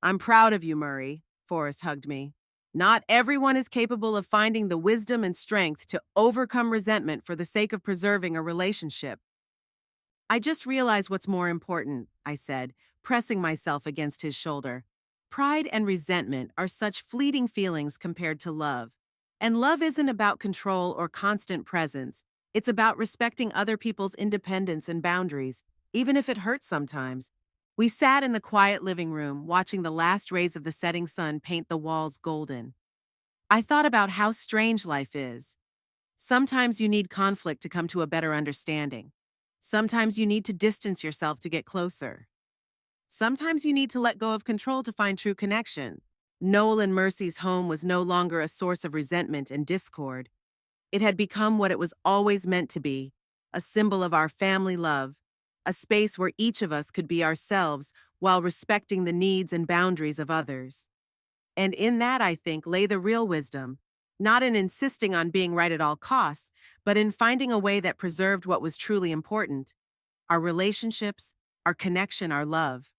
"I'm proud of you, Murray," Forrest hugged me. "Not everyone is capable of finding the wisdom and strength to overcome resentment for the sake of preserving a relationship." "I just realized what's more important," I said, pressing myself against his shoulder. "Pride and resentment are such fleeting feelings compared to love. And love isn't about control or constant presence. It's about respecting other people's independence and boundaries, even if it hurts sometimes." We sat in the quiet living room, watching the last rays of the setting sun paint the walls golden. I thought about how strange life is. Sometimes you need conflict to come to a better understanding. Sometimes you need to distance yourself to get closer. Sometimes you need to let go of control to find true connection. Noel and Mercy's home was no longer a source of resentment and discord. It had become what it was always meant to be, a symbol of our family love, a space where each of us could be ourselves while respecting the needs and boundaries of others. And in that, I think, lay the real wisdom, not in insisting on being right at all costs, but in finding a way that preserved what was truly important: our relationships, our connection, our love.